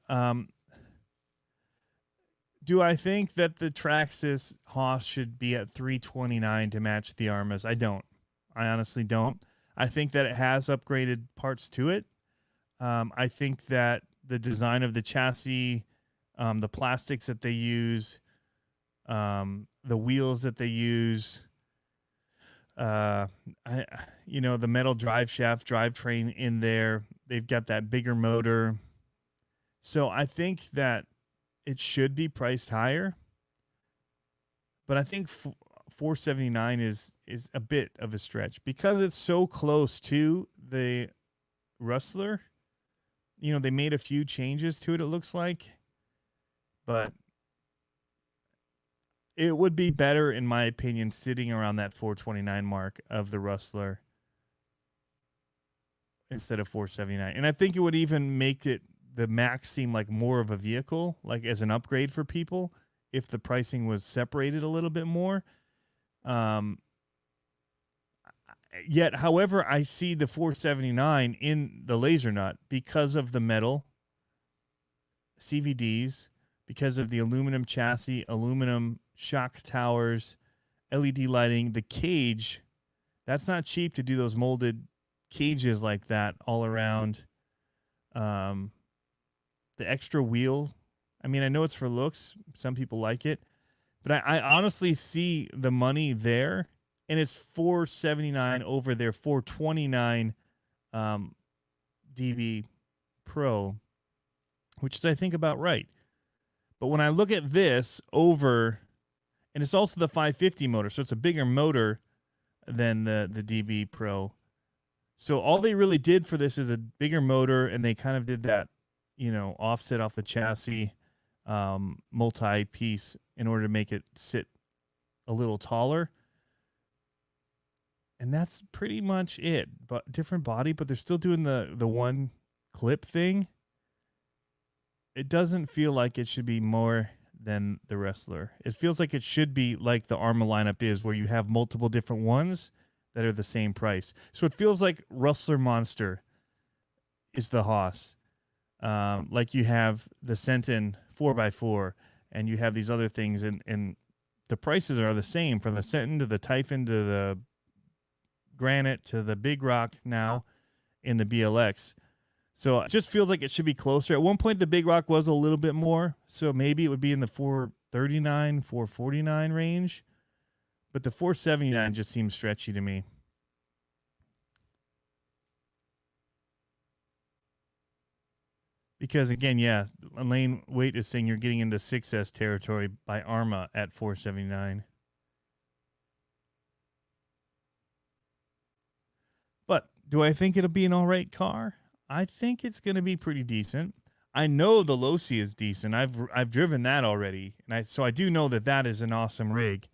Do I think that the Traxxas Hoss should be at $329 to match the ARRMAs? I don't. I honestly don't. I think that it has upgraded parts to it. I think that the design of the chassis, the plastics that they use, the wheels that they use, the metal drive shaft, drivetrain in there. They've got that bigger motor. So I think that it should be priced higher. But I think $479 is a bit of a stretch because it's so close to the Rustler. You know, they made a few changes to it, it looks like. But it would be better, in my opinion, sitting around that $429 mark of the Rustler instead of $479. And I think it would even make the Max seem like more of a vehicle, like as an upgrade for people, if the pricing was separated a little bit more. Yet, however, I see the $479 in the Lasernut because of the metal CVDs, because of the aluminum chassis, aluminum shock towers, LED lighting, the cage. That's not cheap to do those molded cages like that all around. The extra wheel. I mean, I know it's for looks. Some people like it. But I honestly see the money there. And it's $479 over their $429 DB Pro, which is, I think, about right. But when I look at this over, and it's also the 550 motor, so it's a bigger motor than the DB Pro. So all they really did for this is a bigger motor, and they kind of did that, offset off the chassis, multi-piece in order to make it sit a little taller. And that's pretty much it. But different body, but they're still doing the one clip thing. It doesn't feel like it should be more than the Wrestler. It feels like it should be like the ARRMA lineup is, where you have multiple different ones that are the same price. So it feels like Rustler Monster is the Hoss. Like you have the Sentin 4x4, and you have these other things, and the prices are the same, from the Sentin to the Typhon to the Granite to the Big Rock now in the BLX. So it just feels like it should be closer. At one point, the Big Rock was a little bit more, so maybe it would be in the 439, 449 range. But the 479 just seems stretchy to me. Because, again, yeah, Lane Waite is saying you're getting into 6S territory by ARRMA at 479. But do I think it'll be an all right car? I think it's going to be pretty decent. I know the Losi is decent. I've driven that already, and so I do know that is an awesome rig,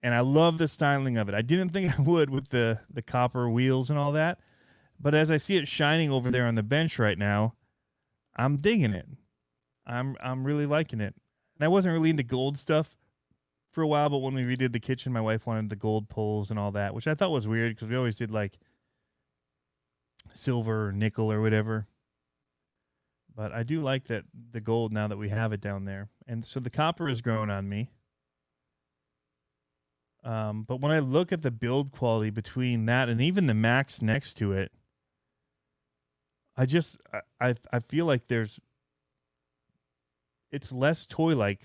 and I love the styling of it. I didn't think I would with the copper wheels and all that, but as I see it shining over there on the bench right now, I'm digging it. I'm really liking it. And I wasn't really into gold stuff for a while, but when we redid the kitchen, my wife wanted the gold poles and all that, which I thought was weird because we always did like silver or nickel or whatever. But I do like that the gold now that we have it down there. And so the copper is growing on me. But when I look at the build quality between that and even the Max next to it, I feel like it's less toy-like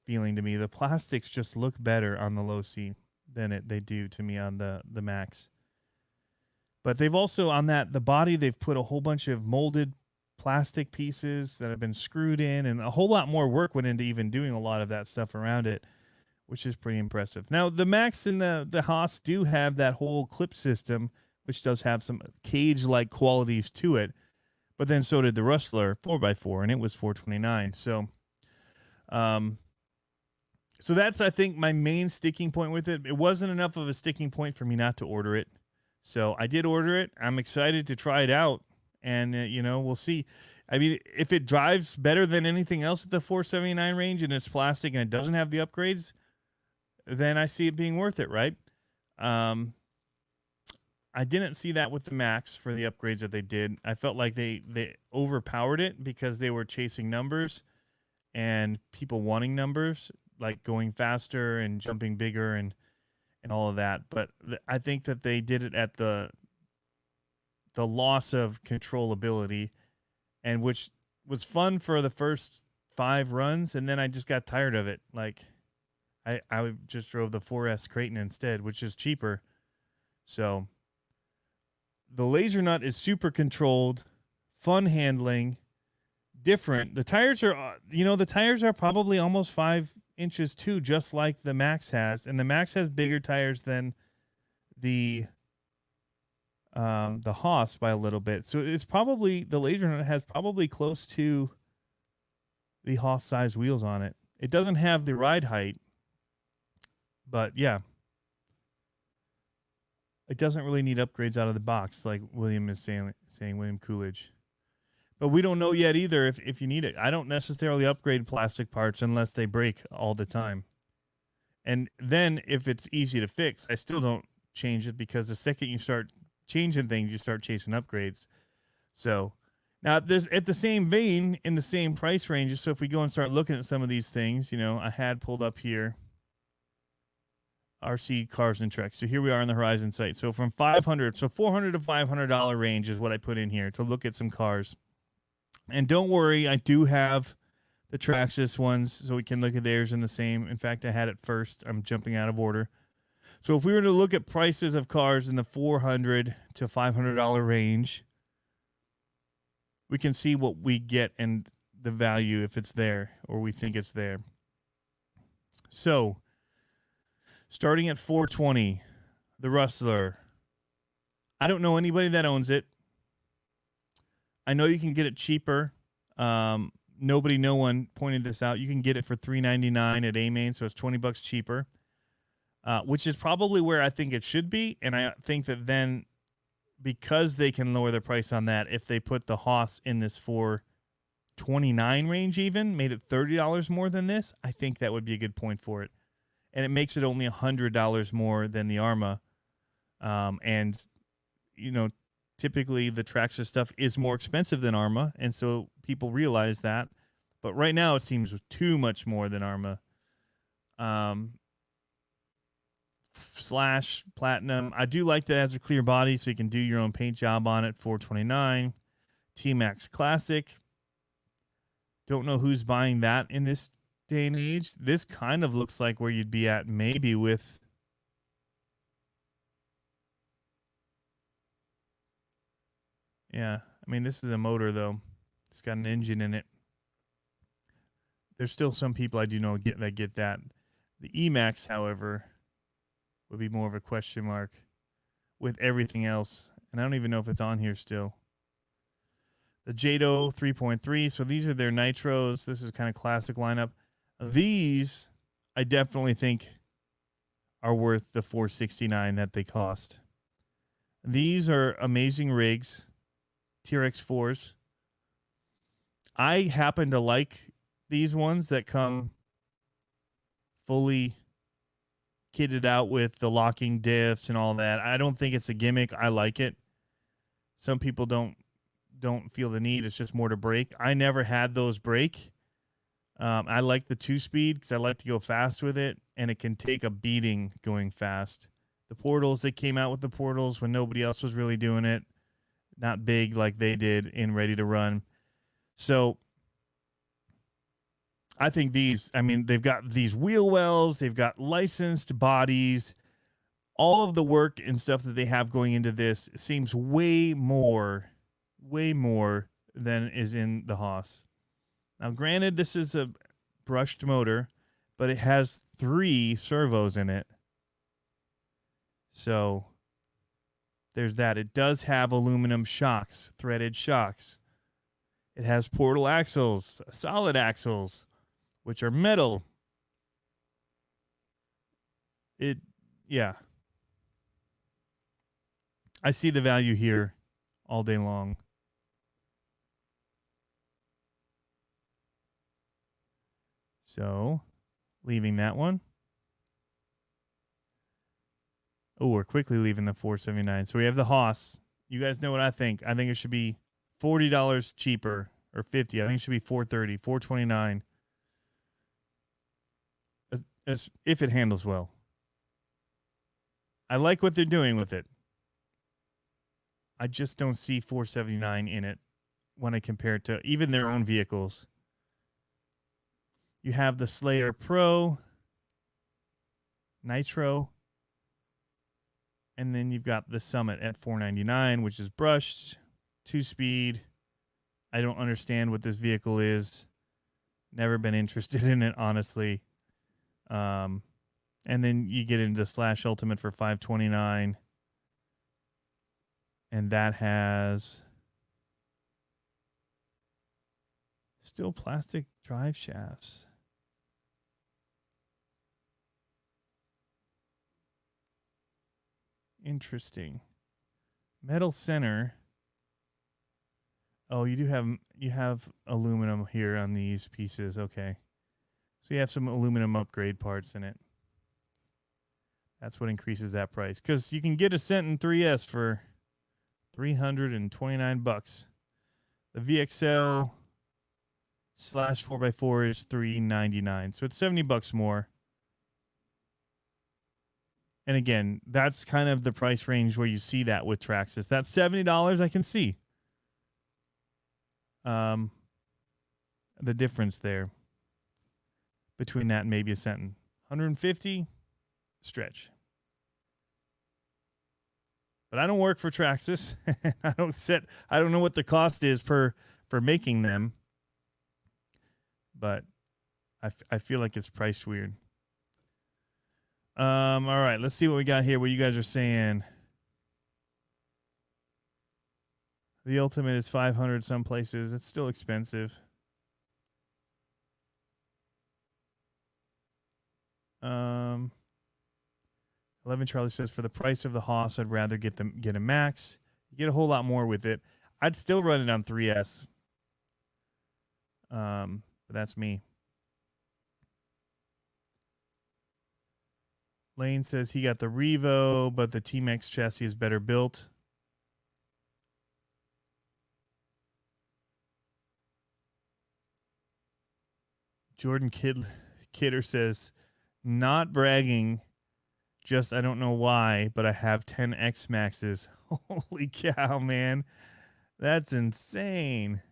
feeling to me. The plastics just look better on the Losi than they do to me on the Max. But they've also, on the body, they've put a whole bunch of molded plastic pieces that have been screwed in, and a whole lot more work went into even doing a lot of that stuff around it, which is pretty impressive. Now, the Max and the Hoss do have that whole clip system, which does have some cage-like qualities to it, but then so did the Rustler 4x4, and it was $429. So that's, I think, my main sticking point with it. It wasn't enough of a sticking point for me not to order it. So I did order it. I'm excited to try it out, and we'll see. I mean, if it drives better than anything else at the 479 range and it's plastic and it doesn't have the upgrades, then I see it being worth it, right? I didn't see that with the Max for the upgrades that they did. I felt like they overpowered it because they were chasing numbers and people wanting numbers, like going faster and jumping bigger and all of that. But I think that they did it at the loss of controllability, and which was fun for the first 5 runs, and then I just got tired of it. Like I just drove the 4S Creighton instead, which is cheaper. So the Lasernut is super controlled, fun handling, different. The tires are probably almost 5 inches too, just like the Max has, and the Max has bigger tires than the Hoss by a little bit. So it's probably, the Lasernut has probably close to the Hoss size wheels on it. It doesn't have the ride height, but yeah, it doesn't really need upgrades out of the box, like William is saying William Coolidge. But we don't know yet either if you need it. I don't necessarily upgrade plastic parts unless they break all the time. And then if it's easy to fix, I still don't change it, because the second you start changing things, you start chasing upgrades. So now this, at the same vein, in the same price ranges. So if we go and start looking at some of these things, I had pulled up here RC Cars and Treks. So here we are on the Horizon site. So from $400 to $500 range is what I put in here to look at some cars. And don't worry, I do have the Traxxas ones, so we can look at theirs in the same. In fact, I had it first. I'm jumping out of order. So if we were to look at prices of cars in the $400 to $500 range, we can see what we get and the value, if it's there or we think it's there. So starting at $420, the Rustler. I don't know anybody that owns it. I know you can get it cheaper No one pointed this out. You can get it for $399 at A-Main, so it's $20 cheaper, which is probably where I think it should be. And I think that then, because they can lower the price on that, if they put the Hoss in this $429 range, even made it $30 more than this, I think that would be a good point for it. And it makes it only $100 more than the ARRMA. And, you know, typically the Traxxas stuff is more expensive than ARRMA, and so people realize that. But right now it seems too much more than ARRMA. Slash Platinum. I do like that it has a clear body, so you can do your own paint job on it. $429. T-Max Classic. Don't know who's buying that in this day and age. This kind of looks like where you'd be at maybe with... Yeah, I mean, this is a motor, though. It's got an engine in it. There's still some people I do know that get that. The E-Max, however, would be more of a question mark with everything else. And I don't even know if it's on here still. The Jado 3.3. So these are their nitros. This is kind of classic lineup. These, I definitely think, are worth the $469 that they cost. These are amazing rigs. TRX4s. I happen to like these ones that come fully kitted out with the locking diffs and all that. I don't think it's a gimmick. I like it. Some people don't feel the need. It's just more to brake. I never had those brake. I like the 2-speed because I like to go fast with it, and it can take a beating going fast. The portals, they came out with the portals when nobody else was really doing it. Not big like they did in Ready to Run. So I think these, I mean, they've got these wheel wells, they've got licensed bodies. All of the work and stuff that they have going into this seems way more than is in the Hoss. Now, granted, this is a brushed motor, but it has 3 servos in it. So there's that. It does have aluminum shocks, threaded shocks. It has portal axles, solid axles, which are metal. Yeah. I see the value here all day long. So, leaving that one. Oh, we're quickly leaving the $479. So we have the Hoss. You guys know what I think. I think it should be $40 cheaper, or $50. I think it should be $430, $429. As if it handles well. I like what they're doing with it. I just don't see $479 in it when I compare it to even their own vehicles. You have the Slayer Pro, Nitro, and then you've got the Summit at $499, which is brushed, 2-speed. I don't understand what this vehicle is. Never been interested in it, honestly. And then you get into Slash Ultimate for $529. And that has still plastic drive shafts. Interesting. Metal center. Oh, you have aluminum here on these pieces. Okay. So you have some aluminum upgrade parts in it. That's what increases that price. Because you can get a Sentin 3S for $329. The VXL slash 4x4 is $399. So it's $70 more. And again, that's kind of the price range where you see that with Traxxas. That $70 I can see. The difference there between that and maybe a Sentin. $150, stretch. But I don't work for Traxxas. I don't know what the cost is for making them. But I feel like it's priced weird. All right, let's see what we got here. What you guys are saying. The Ultimate is $500 some places. It's still expensive. 11 Charlie says, for the price of the Hoss, I'd rather get a Max. You get a whole lot more with it. I'd still run it on 3S. But that's me. Lane says he got the Revo, but the T-Max chassis is better built. Jordan Kidder says, not bragging, just I don't know why, but I have 10 X Maxes. Holy cow, man. That's insane.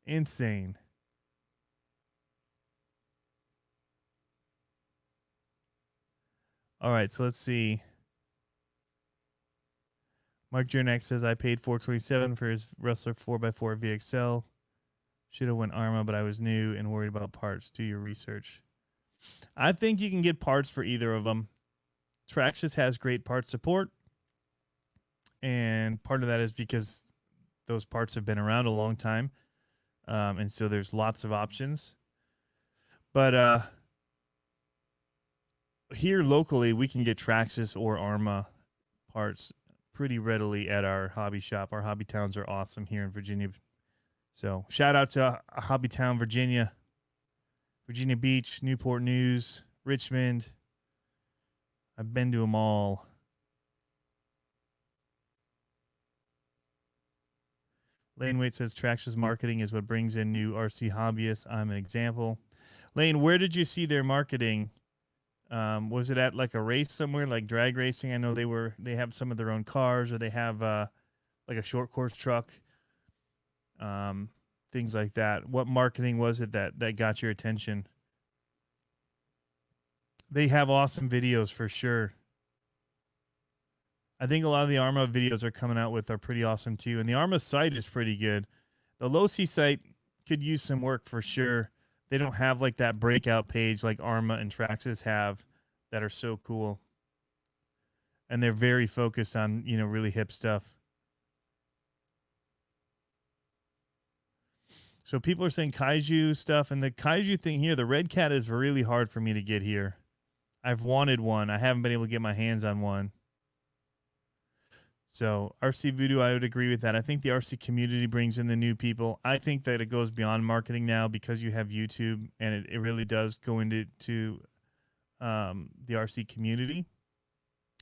Insane. All right, so let's see. Mark Jernak says, I paid $427 for his Wrestler 4x4 VXL. Should have went ARRMA, but I was new and worried about parts. Do your research. I think you can get parts for either of them. Traxxas has great part support, and part of that is because those parts have been around a long time, and so there's lots of options. But here locally, we can get Traxxas or ARRMA parts pretty readily at our hobby shop. Our hobby towns are awesome here in Virginia. So shout out to Hobby Town, Virginia Beach, Newport News, Richmond. I've been to them all. Lane Waite says Traxxas marketing is what brings in new RC hobbyists. I'm an example. Lane, where did you see their marketing? Was it at like a race somewhere, like drag racing? I know they have some of their own cars, or they have like a short course truck. Things like that. What marketing was it that got your attention? They have awesome videos for sure. I think a lot of the ARRMA videos are coming out with are pretty awesome too. And the ARRMA site is pretty good. The Losi site could use some work for sure. They don't have like that breakout page like ARRMA and Traxxas have that are so cool. And they're very focused on, really hip stuff. So people are saying Kaiju stuff, and the Kaiju thing here, the Red Cat is really hard for me to get here. I've wanted one. I haven't been able to get my hands on one. So RC Voodoo, I would agree with that. I think the RC community brings in the new people. I think that it goes beyond marketing now because you have YouTube, and it really does go into the RC community.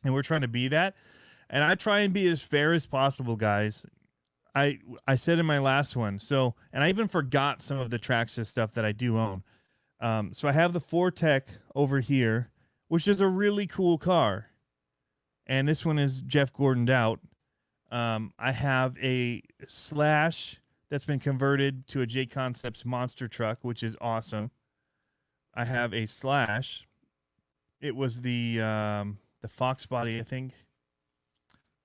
And we're trying to be that. And I try and be as fair as possible, guys. I said in my last one, and I even forgot some of the Traxxas stuff that I do own. So I have the Fortec over here, which is a really cool car. And this one is Jeff Gordoned out. I have a Slash that's been converted to a J Concepts monster truck, which is awesome. I have a Slash. It was the Fox body, I think.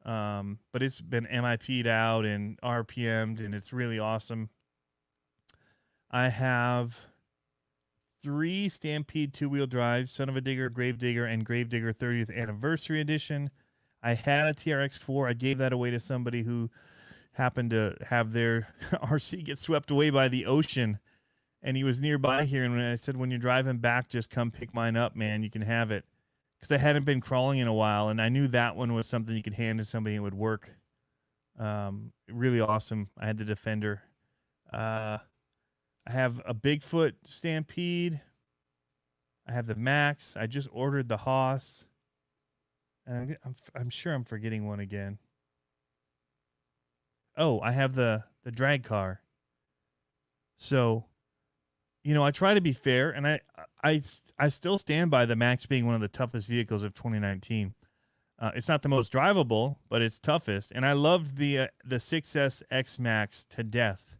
But it's been MIP'd out and RPM'd, and it's really awesome. I have 3 Stampede 2-wheel drives, Son of a Digger, Gravedigger, and Gravedigger 30th Anniversary Edition. I had a TRX4. I gave that away to somebody who happened to have their RC get swept away by the ocean, and he was nearby here, and I said, when you're driving back, just come pick mine up, man. You can have it. Because I hadn't been crawling in a while, and I knew that one was something you could hand to somebody and it would work. Really awesome. I had the Defender. I have a Bigfoot Stampede. I have the Max. I just ordered the Hoss. And I'm sure I'm forgetting one again. Oh, I have the drag car. So, I try to be fair, and I still stand by the Max being one of the toughest vehicles of 2019. It's not the most drivable, but it's toughest. And I loved the 6S X Max to death.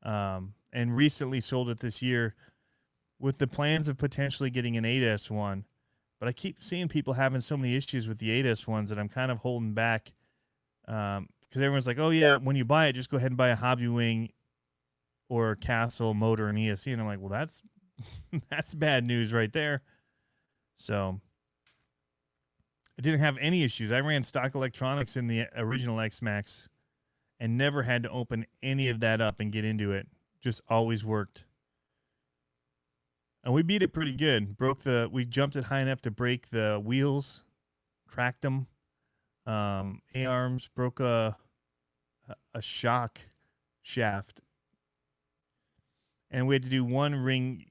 And recently sold it this year with the plans of potentially getting an 8S1. But I keep seeing people having so many issues with the 8S1s that I'm kind of holding back. Because everyone's like, oh yeah, when you buy it, just go ahead and buy a Hobby Wing or Castle motor and ESC. And I'm like, well, that's bad news right there. So I didn't have any issues. I ran stock electronics in the original X Max and never had to open any of that up and get into it. Just always worked. And we beat it pretty good. We jumped it high enough to break the wheels, cracked them. A-arms, broke a shock shaft. And we had to do one ring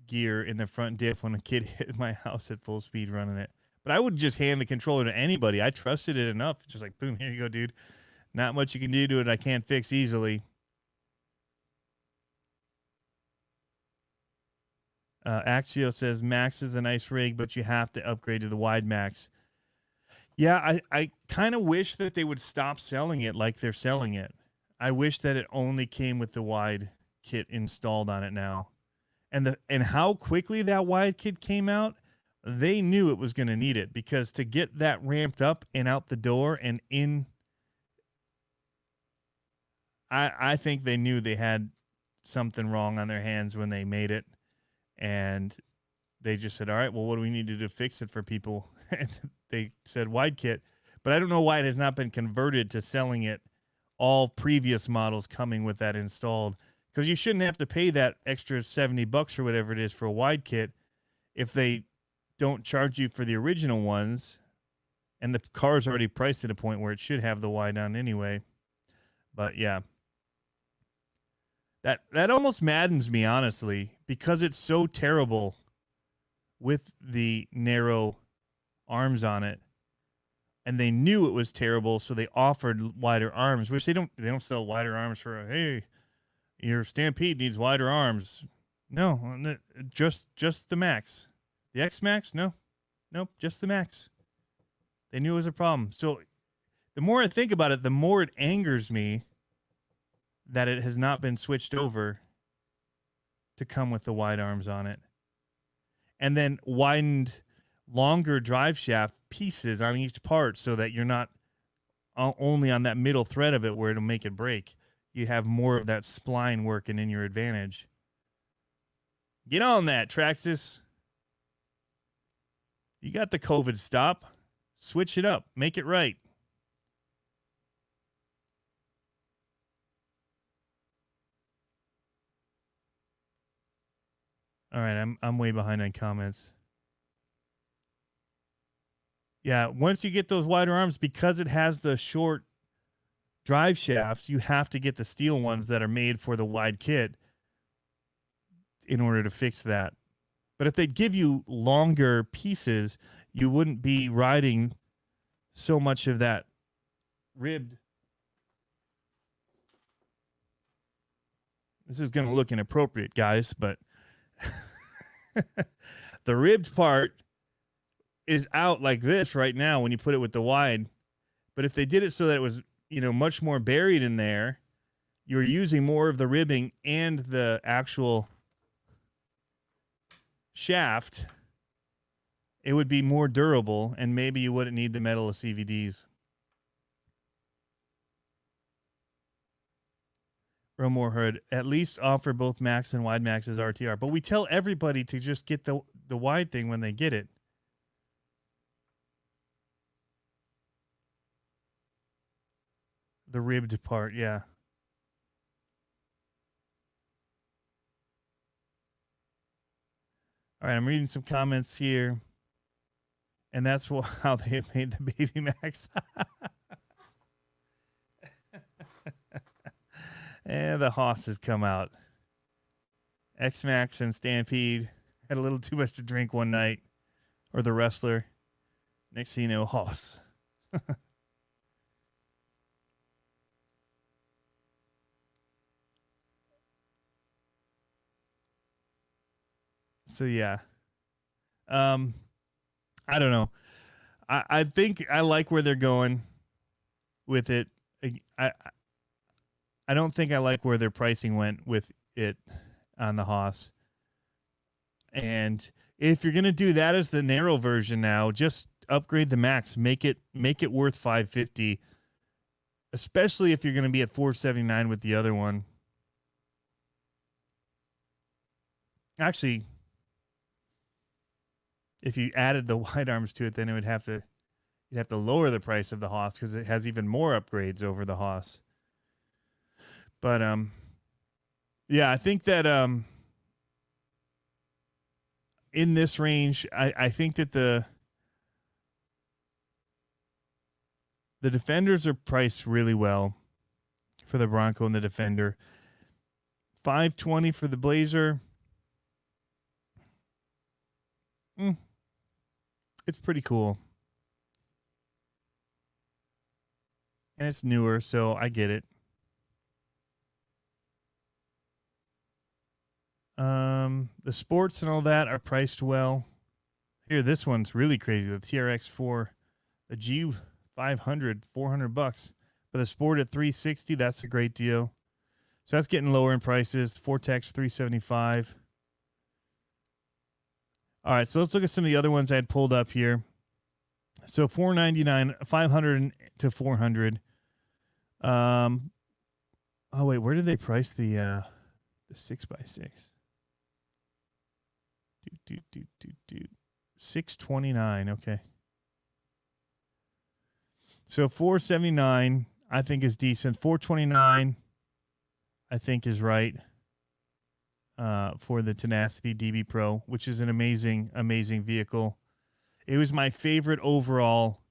gear in the front diff when a kid hit my house at full speed running it. But I would just hand the controller to anybody. I trusted it enough. Just like, boom, here you go, dude. Not much you can do to it I can't fix easily. Axial says, Max is a nice rig, but you have to upgrade to the wide Max. Yeah, I kind of wish that they would stop selling it like they're selling it. I wish that it only came with the wide kit installed on it now. And how quickly that wide kit came out, they knew it was going to need it, because to get that ramped up and out the door and in, I think they knew they had something wrong on their hands when they made it. And they just said, all right, well, what do we need to do to fix it for people? And they said wide kit. But I don't know why it has not been converted to selling it, all previous models coming with that installed. Because you shouldn't have to pay that extra $70 or whatever it is for a wide kit if they don't charge you for the original ones. And the car's already priced at a point where it should have the wide on anyway. But yeah. That almost maddens me, honestly, because it's so terrible with the narrow arms on it. And they knew it was terrible, so they offered wider arms, which they don't sell wider arms for, hey, your Stampede needs wider arms. No, just the Max. The X Max? No. Nope, just the Max. They knew it was a problem. So the more I think about it, the more it angers me that it has not been switched over to come with the wide arms on it. And then widened, longer drive shaft pieces on each part so that you're not only on that middle thread of it where it'll make it break. You have more of that spline working in your advantage. Get on that, Traxxas. You got the COVID stop. Switch it up. Make it right. All right, I'm way behind on comments. Yeah, once you get those wider arms, because it has the short drive shafts, you have to get the steel ones that are made for the wide kit in order to fix that. But if they give you longer pieces, you wouldn't be riding so much of that ribbed. This is going to look inappropriate, guys, but the ribbed part is out like this right now when you put it with the wide. But if they did it so that it was, much more buried in there, you're using more of the ribbing and the actual shaft, it would be more durable, and maybe you wouldn't need the metal of CVDs. Romore heard, at least offer both Max and wide Max as RTR. But we tell everybody to just get the wide thing when they get it. The ribbed part, yeah. All right, I'm reading some comments here. And that's how they have made the Baby Max. And the Hoss has come out. X-Max and Stampede had a little too much to drink one night. Or the wrestler. Next thing you know, Hoss. So, yeah. I don't know. I think I like where they're going with it. I don't think I like where their pricing went with it on the Hoss. And if you're going to do that as the narrow version now, just upgrade the Max. Make it worth $550, especially if you're going to be at $479 with the other one. Actually, if you added the wide arms to it, then you'd have to lower the price of the Hoss because it has even more upgrades over the Hoss. But yeah, I think that in this range, I think that the Defenders are priced really well for the Bronco and the Defender. $520 for the Blazer. It's pretty cool. And it's newer, so I get it. The sports and all that are priced well. Here, this one's really crazy. The TRX4, the G500, $400. But the Sport at $360, that's a great deal. So that's getting lower in prices. Vortex $375. All right, so let's look at some of the other ones I had pulled up here. So $499, $500 to $400. Oh wait, where did they price the 6x6? $629. Okay. So $479 I think is decent. $429 I think is right. For the Tenacity DB Pro, which is an amazing, amazing vehicle. It was my favorite overall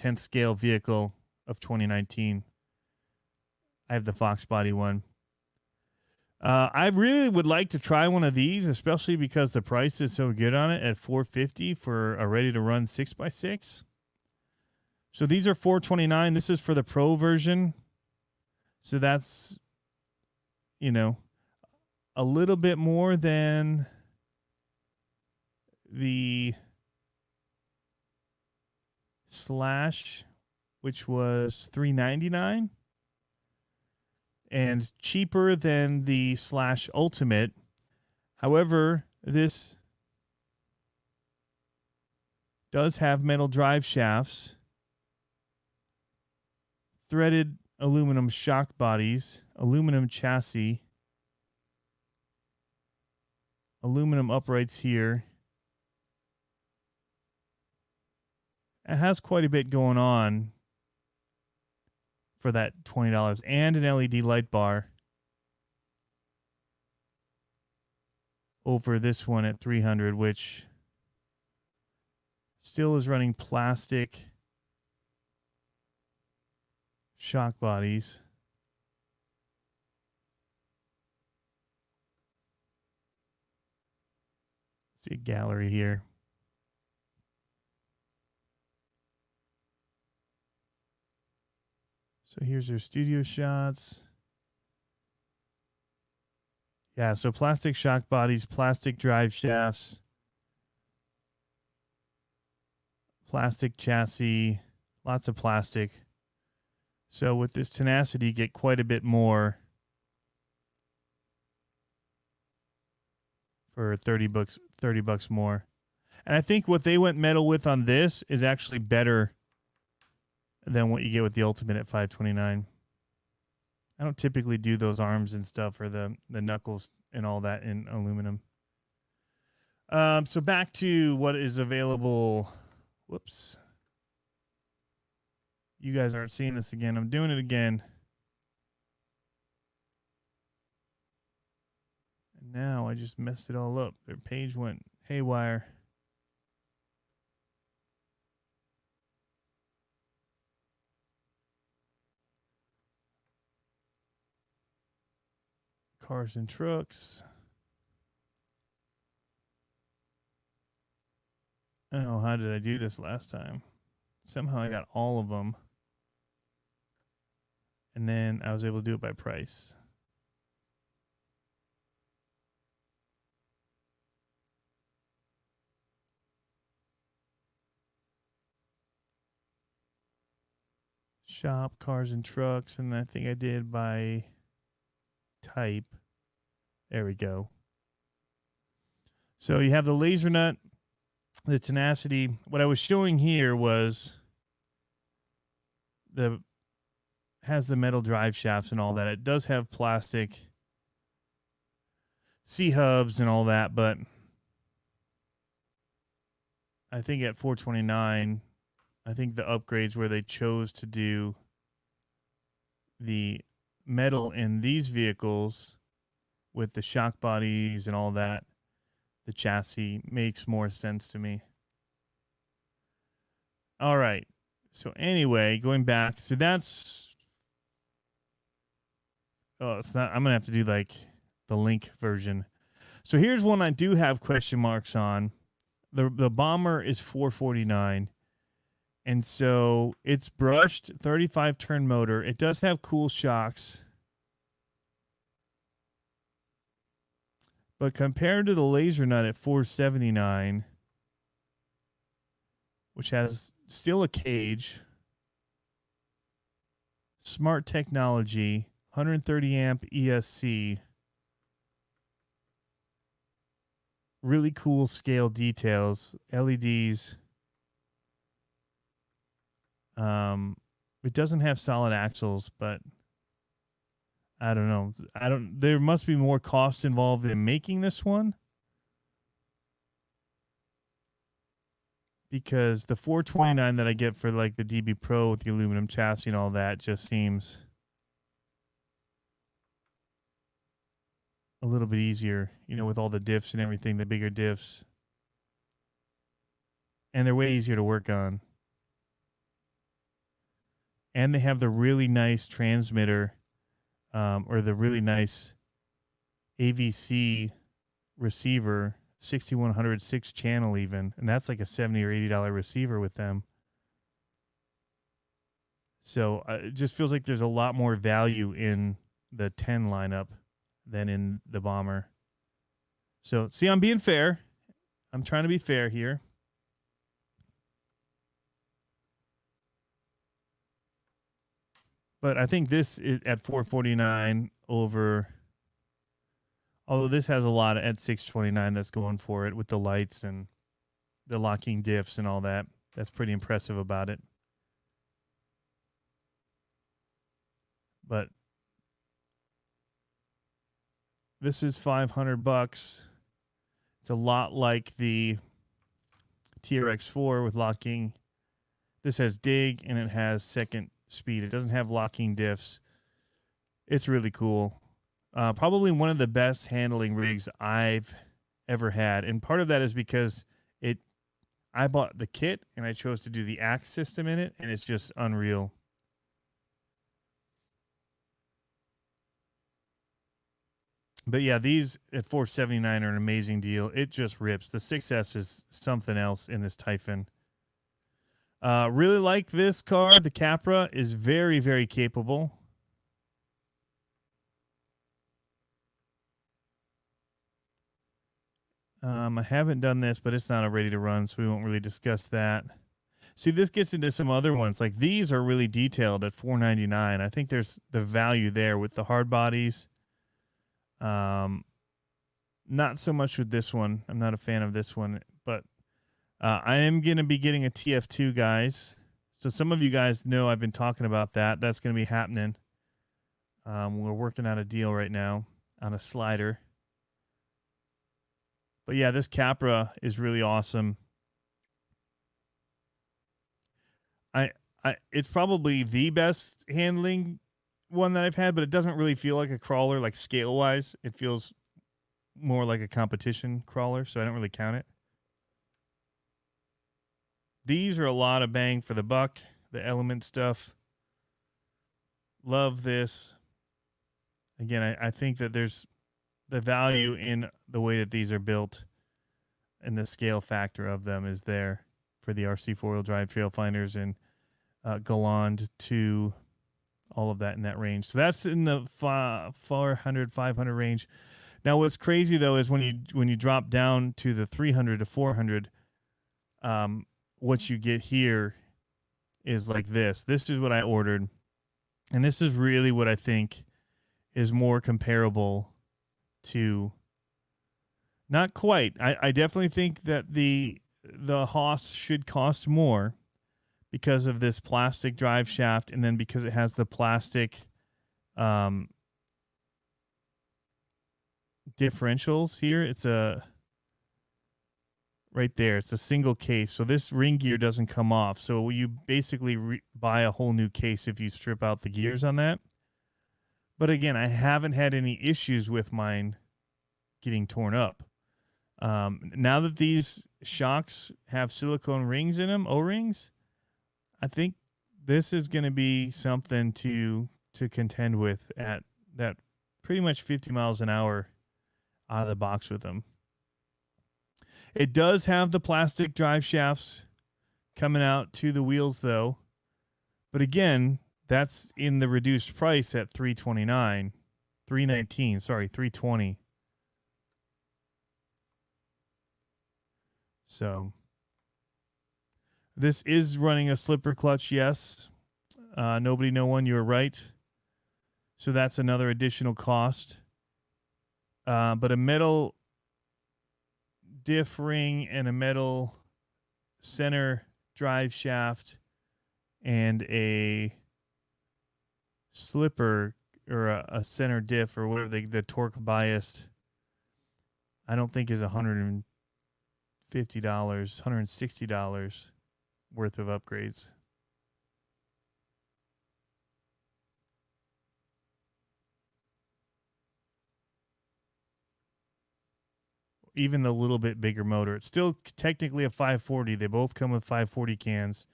10th scale vehicle of 2019. I have the Fox body one. I really would like to try one of these, especially because the price is so good on it at $450 for a ready to run 6x6. So these are $429. This is for the Pro version. So that's, you know, a little bit more than the Slash, which was $399, and cheaper than the Slash Ultimate. However, this does have metal drive shafts, threaded aluminum shock bodies, aluminum chassis, aluminum uprights here. It has quite a bit going on for that $20, and an LED light bar over this one at $300, which still is running plastic shock bodies. See a gallery here. So here's their studio shots. Yeah, so plastic shock bodies, plastic drive shafts, plastic chassis, lots of plastic. So with this Tenacity, you get quite a bit more for $30 more. And I think what they went metal with on this is actually better than what you get with the Ultimate at $529. I don't typically do those arms and stuff, or the knuckles and all that in aluminum. So back to what is available. Whoops. You guys aren't seeing this again. I'm doing it again. And now I just messed it all up. Their page went haywire. Cars and trucks. Oh, how did I do this last time? Somehow I got all of them. And then I was able to do it by price. Shop, cars and trucks, and I think I did by type. There we go. So you have the Lasernut, the Tenacity. What I was showing here was has the metal drive shafts and all that. It does have plastic C-hubs and all that, but I think at $429, I think the upgrades where they chose to do the metal in these vehicles with the shock bodies and all that, the chassis makes more sense to me. All right. So anyway, going back, so that's, oh, it's not, I'm going to have to do like the link version. So here's one I do have question marks on. The Bomber is $449. And so it's brushed 35 turn motor. It does have cool shocks. But compared to the Lasernut at $479, which has still a cage, smart technology, 130 amp ESC, really cool scale details, LEDs. It doesn't have solid axles, but I don't know. There must be more cost involved in making this one, because the $429 that I get for like the DB Pro with the aluminum chassis and all that just seems a little bit easier, you know, with all the diffs and everything, the bigger diffs. And they're way easier to work on. And they have the really nice transmitter, or the really nice AVC receiver, 6100 6 channel even, and that's like a $70 or $80 receiver with them. So it just feels like there's a lot more value in the 10 lineup than in the Bomber. So see, I'm being fair. I'm trying to be fair here. But I think this is at $449 over, although this has a lot at $629 that's going for it with the lights and the locking diffs and all that. That's pretty impressive about it. But this is $500. It's a lot like the TRX4 with locking. This has dig and it has second speed. It doesn't have locking diffs. It's really cool. Probably one of the best handling rigs I've ever had. And part of that is because I bought the kit and I chose to do the axe system in it, and it's just unreal. But yeah, these at $479 are an amazing deal. It just rips. The 6S is something else in this Typhon. Really like this car. The Capra is very, very capable. I haven't done this, but it's not a ready to run, so we won't really discuss that. See, this gets into some other ones. Like these are really detailed at $499. I think there's the value there with the hard bodies. Not so much with this one. I'm not a fan of this one, but I am going to be getting a TF2, guys. So some of you guys know I've been talking about that. That's going to be happening. We're working on a deal right now on a slider. But yeah, this Capra is really awesome. It's probably the best handling one that I've had, but it doesn't really feel like a crawler, like scale-wise. It feels more like a competition crawler, so I don't really count it. These are a lot of bang for the buck, the element stuff. Love this. Again, I think that there's the value in the way that these are built, and the scale factor of them is there for the RC four-wheel drive trail finders and Galant to all of that in that range. So that's in the 400, 500 range. Now, what's crazy though is when you drop down to the 300 to 400, what you get here is like this. This is what I ordered, and this is really what I think is more comparable to. Not quite. I definitely think that the Hoss should cost more because of this plastic drive shaft, and then because it has the plastic differentials here. It's right there. It's a single case. So this ring gear doesn't come off. So you basically buy a whole new case if you strip out the gears on that. But again, I haven't had any issues with mine getting torn up. Now that these shocks have silicone rings in them, O-rings, I think this is going to be something to contend with at that pretty much 50 miles an hour out of the box with them. It does have the plastic drive shafts coming out to the wheels though. But again, that's in the reduced price at $319. So this is running a slipper clutch, yes. Nobody, no one, you're right. So that's another additional cost. But a metal diff ring and a metal center drive shaft and a slipper or a center diff or whatever the torque biased, I don't think is $150, $160 worth of upgrades. Even the little bit bigger motor. It's still technically a 540. They both come with 540 cans.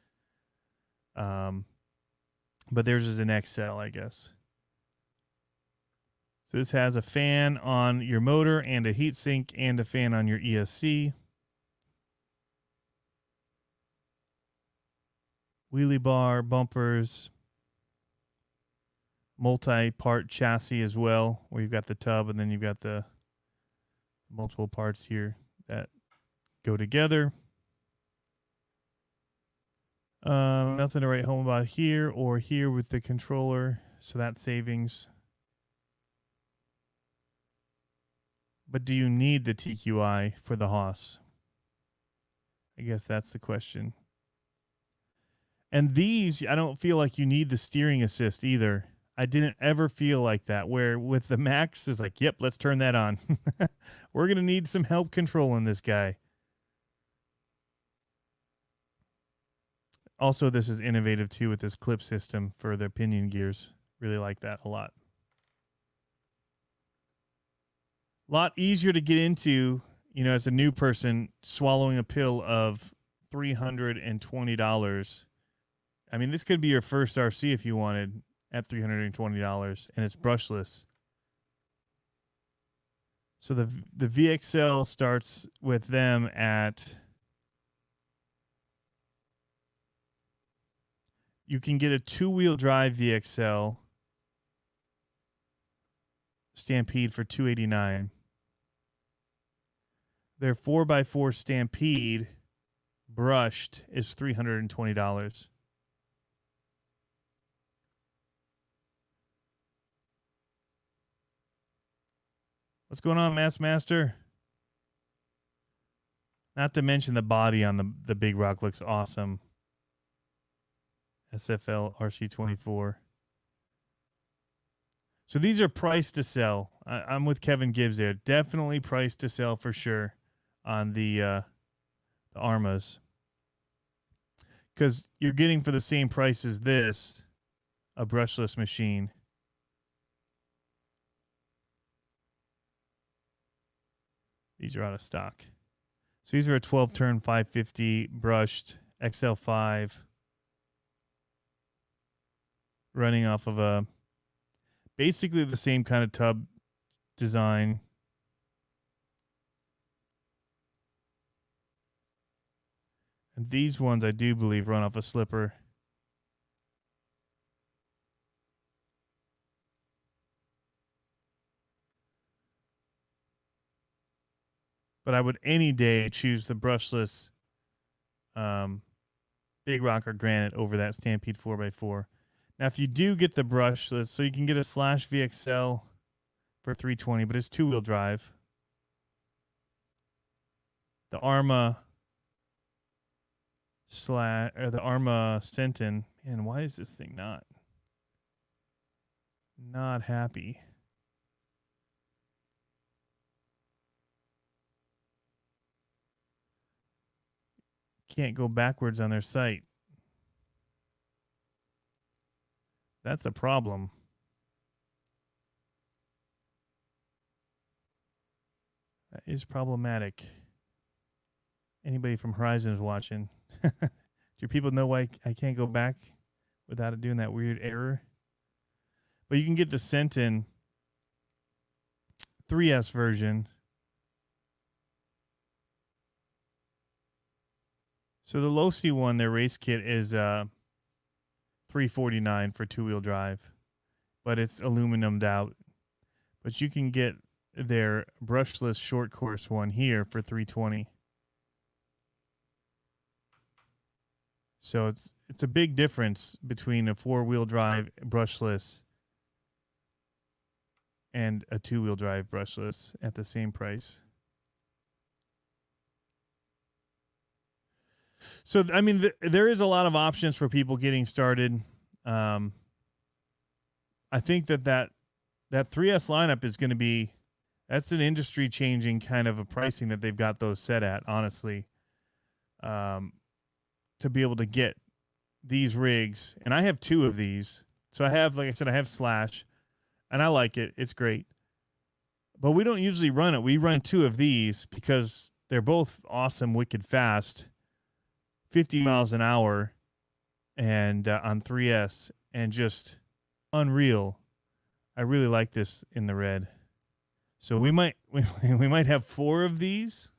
But theirs is an XL, I guess. So this has a fan on your motor and a heatsink and a fan on your ESC. Wheelie bar, bumpers, multi-part chassis as well, where you've got the tub and then you've got the multiple parts here that go together. Nothing to write home about here or here with the controller, so that's savings. But do you need the TQI for the Hoss? I guess that's the question. And these, I don't feel like you need the steering assist either. I didn't ever feel like that, where with the Max, it's like, yep, let's turn that on. We're going to need some help controlling this guy. Also, this is innovative, too, with this clip system for their pinion gears. Really like that a lot. A lot easier to get into, you know, as a new person, swallowing a pill of $320. I mean, this could be your first RC if you wanted at $320, and it's brushless. So the VXL starts with them at, you can get a 2-wheel drive VXL Stampede for $289. Their 4x4 Stampede brushed is $320. What's going on, Master? Not to mention the body on the Big Rock looks awesome. SFL RC24. So these are priced to sell. I'm with Kevin Gibbs there. Definitely priced to sell for sure on the ARRMAs. Because you're getting for the same price as this, a brushless machine. These are out of stock. So these are a 12-turn 550 brushed XL5 running off of a basically the same kind of tub design. And these ones I do believe run off a slipper. But I would any day choose the brushless Big Rock or Granite over that Stampede 4x4. Now, if you do get the brushless, so you can get a Slash VXL for $320, but it's 2-wheel drive. The ARRMA the ARRMA Sentin. Man, why is this thing not happy? Can't go backwards on their site. That's a problem. is problematic. Anybody from Horizon is watching. Do people know why I can't go back without it doing that weird error? But you can get the Sentin 3S version. So the Losi one, their race kit is $349 for 2-wheel drive, but it's aluminummed out. But you can get their brushless short course one here for $320. So it's a big difference between a 4-wheel drive brushless and a 2-wheel drive brushless at the same price. So, I mean, there is a lot of options for people getting started. I think that 3S lineup is going to be, that's an industry changing kind of a pricing that they've got those set at, honestly, to be able to get these rigs. And I have 2 of these. So I have, like I said, I have Slash, and I like it. It's great. But we don't usually run it. We run 2 of these because they're both awesome, wicked fast. 50 miles an hour and on 3S, and just unreal. I really like this in the red. So we might have 4 of these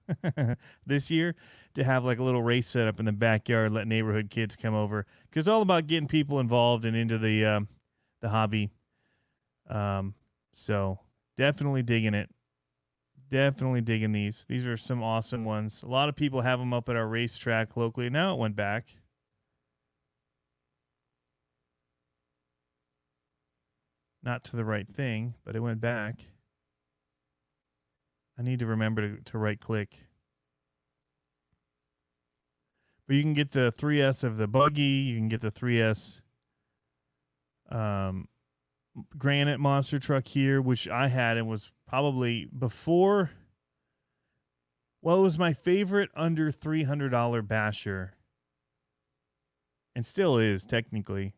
this year to have like a little race set up in the backyard, let neighborhood kids come over, because it's all about getting people involved and into the hobby. So definitely digging it. Definitely digging these. These are some awesome ones. A lot of people have them up at our racetrack locally. Now it went back. Not to the right thing, but it went back. I need to remember to right click. But you can get the 3S of the buggy. You can get the 3S Granite monster truck here, which I had and was probably before. Well, it was my favorite under $300 basher, and still is technically.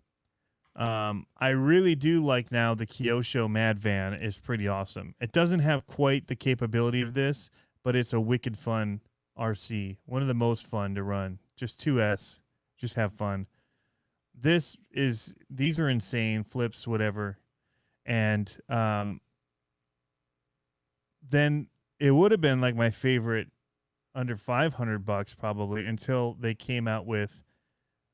I really do like now the Kyosho Mad van is pretty awesome. It doesn't have quite the capability of this, but it's a wicked fun RC. One of the most fun to run. Just 2S. Just have fun. These are insane flips, whatever. And then it would have been like my favorite under $500 probably until they came out with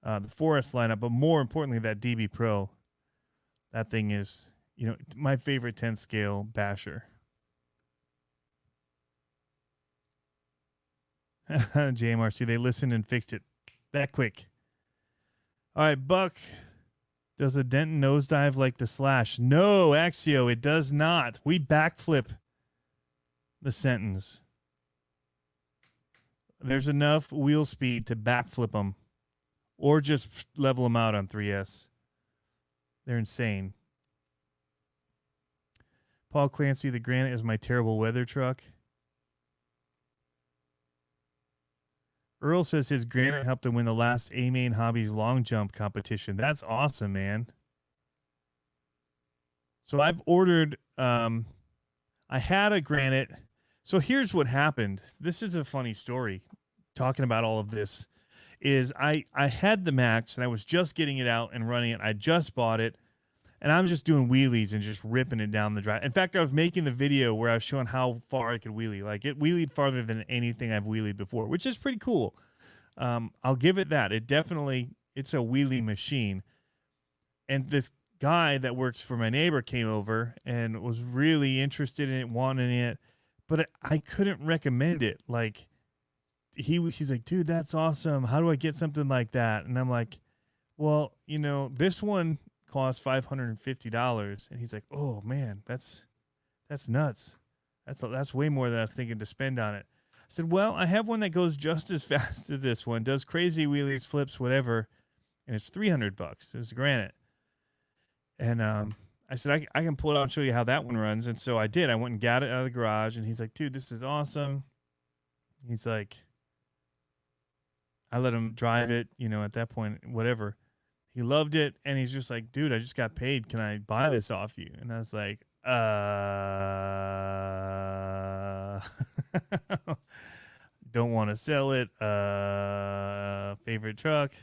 the 4S lineup, but more importantly, that DB Pro. That thing is, my favorite 10 scale basher. JMRC, they listened and fixed it that quick. All right, Buck. Does a Denton nosedive like the Slash? No, Axial, it does not. We backflip the sentence. There's enough wheel speed to backflip them or just level them out on 3S. They're insane. Paul Clancy, the Granite is my terrible weather truck. Earl says his Granite helped him win the last A-Main Hobbies long jump competition. That's awesome, man. So I've ordered, I had a Granite. So here's what happened. This is a funny story. Talking about all of this is I had the Max and I was just getting it out and running it. I just bought it and I'm just doing wheelies and just ripping it down the drive. In fact, I was making the video where I was showing how far I could wheelie. Like it wheelied farther than anything I've wheelied before, which is pretty cool. I'll give it that. It's a wheelie machine. And this guy that works for my neighbor came over and was really interested in it, wanting it, but I couldn't recommend it. Like he's like, dude, that's awesome. How do I get something like that? And I'm like, well, this one costs $550. And he's like, oh man, that's nuts. That's way more than I was thinking to spend on it. I said, well, I have one that goes just as fast as this one, does crazy wheelies, flips, whatever. And it's $300. It's a Granite. And I said, I can pull it out and show you how that one runs. And so I did. I went and got it out of the garage. And he's like, dude, this is awesome. He's like, I let him drive it, at that point, whatever. He loved it. And he's just like, dude, I just got paid. Can I buy this off you? And I was like, don't want to sell it. Favorite truck.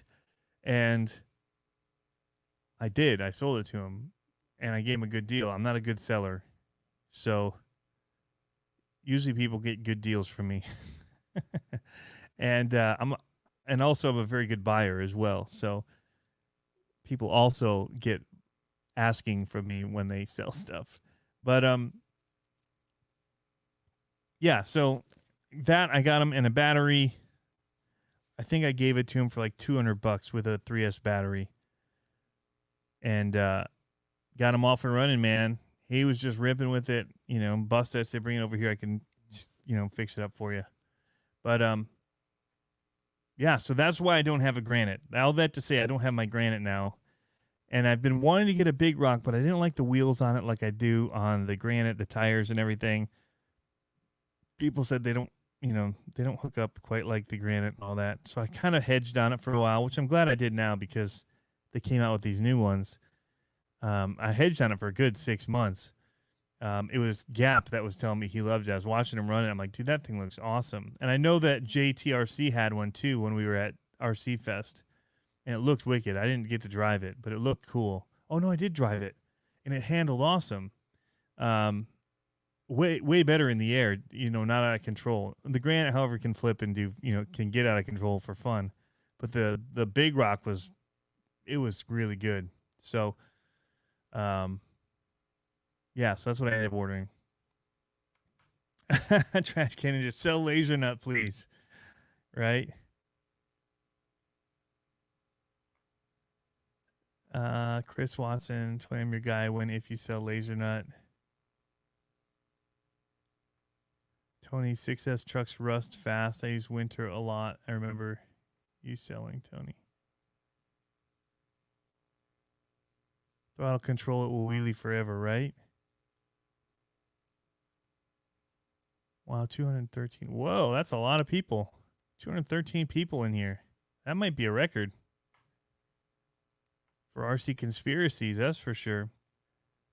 And I did. I sold it to him, and I gave him a good deal. I'm not a good seller, so usually people get good deals from me. And and also I'm a very good buyer as well. So people also get asking from me when they sell stuff. But yeah, so that I got him in a battery. I think I gave it to him for like $200 with a 3S battery. And got him off and running, man. He was just ripping with it, you know. Bust that, say, bring it over here. I can, just, you know, fix it up for you. But yeah. So that's why I don't have a Granite. All that to say, I don't have my Granite now, and I've been wanting to get a big rock, but I didn't like the wheels on it like I do on the Granite, the tires and everything. People said they don't, you know, they don't hook up quite like the Granite and all that. So I kind of hedged on it for a while, which I'm glad I did now because they came out with these new ones. I hedged on it for a good 6 months. It was Gap that was telling me he loved it. I was watching him run it. I'm like, dude, that thing looks awesome. And I know that JTRC had one too when we were at RC Fest, and it looked wicked. I didn't get to drive it, but it looked cool. Oh no, I did drive it, and it handled awesome. Way better in the air, you know, not out of control. The Granite, however, can flip and do, you know, can get out of control for fun. But the big rock was really good. So, yeah, so that's what I ended up ordering. Trash Cannon, just sell Lasernut, please. Right? Chris Watson, I'm your guy when if you sell Lasernut. Tony, 6S trucks rust fast. I use Winter a lot. I remember you selling, Tony. Throttle control, it will wheelie forever, right? Wow, 213. Whoa, that's a lot of people. 213 people in here. That might be a record for RC Conspiracies, that's for sure.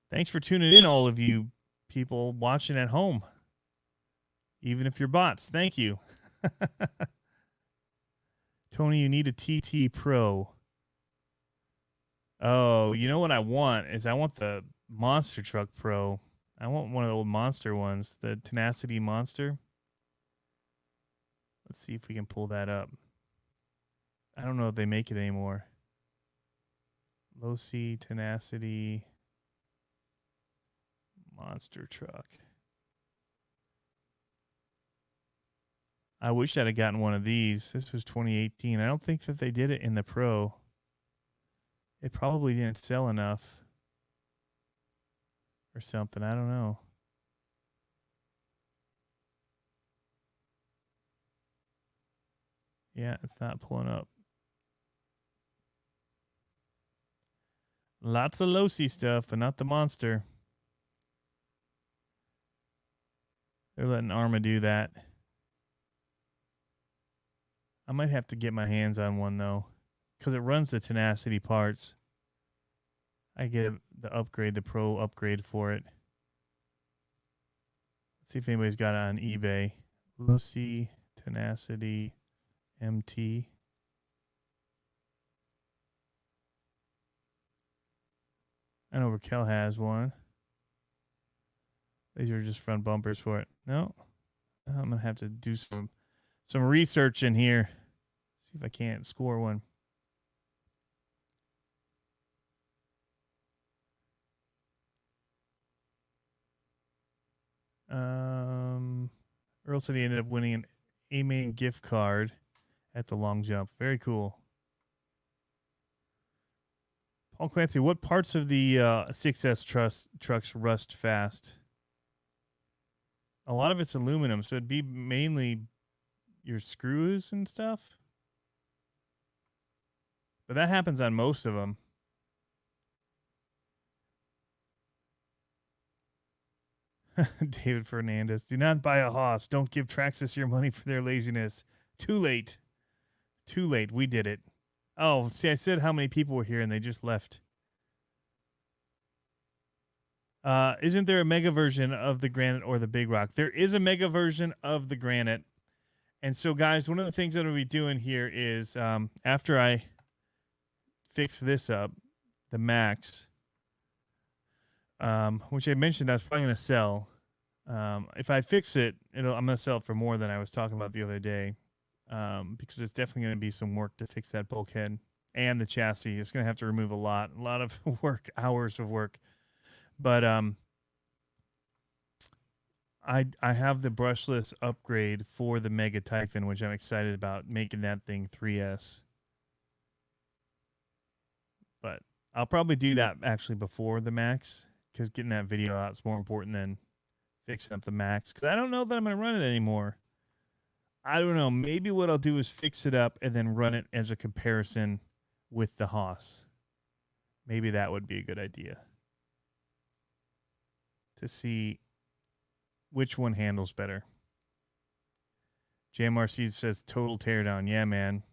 Thanks for tuning in, all of you people watching at home. Even if you're bots, thank you. Tony, you need a TT Pro. Oh, you know what I want is I want the Monster Truck Pro. I want one of the old Monster ones, the Tenacity Monster. Let's see if we can pull that up. I don't know if they make it anymore. Losi Tenacity Monster Truck. I wish I'd have gotten one of these. This was 2018. I don't think that they did it in the Pro. It probably didn't sell enough or something. I don't know. Yeah, it's not pulling up. Lots of Losi stuff, but not the Monster. They're letting ARRMA do that. I might have to get my hands on one, though, because it runs the Tenacity parts. I get the upgrade, the Pro upgrade for it. Let's see if anybody's got it on eBay. Losi Tenacity MT. I know Raquel has one. These are just front bumpers for it. No, I'm going to have to do some research in here. See if I can't score one. Earl said he ended up winning an A-Main gift card at the long jump. Very cool. Paul Clancy, what parts of the 6S trucks rust fast? A lot of it's aluminum, so it'd be mainly your screws and stuff. But that happens on most of them. David Fernandez, do not buy a Hoss. Don't give Traxxas your money for their laziness. Too late. Too late. We did it. Oh, see, I said how many people were here and they just left. Isn't there a mega version of the Granite or the Big Rock? There is a mega version of the Granite. And so, guys, one of the things that I'll be doing here is after I fix this up, the Max, which I mentioned I was probably going to sell. If I fix it, I'm going to sell it for more than I was talking about the other day, because it's definitely going to be some work to fix that bulkhead and the chassis. It's going to have to remove a lot of work, hours of work. But I have the brushless upgrade for the Mega Typhon, which I'm excited about, making that thing 3S. But I'll probably do that actually before the Max, because getting that video out is more important than fixing up the Max, because I don't know that I'm going to run it anymore. I don't know. Maybe what I'll do is fix it up and then run it as a comparison with the Hoss. Maybe that would be a good idea, to see which one handles better. JMRC says total teardown. Yeah, man.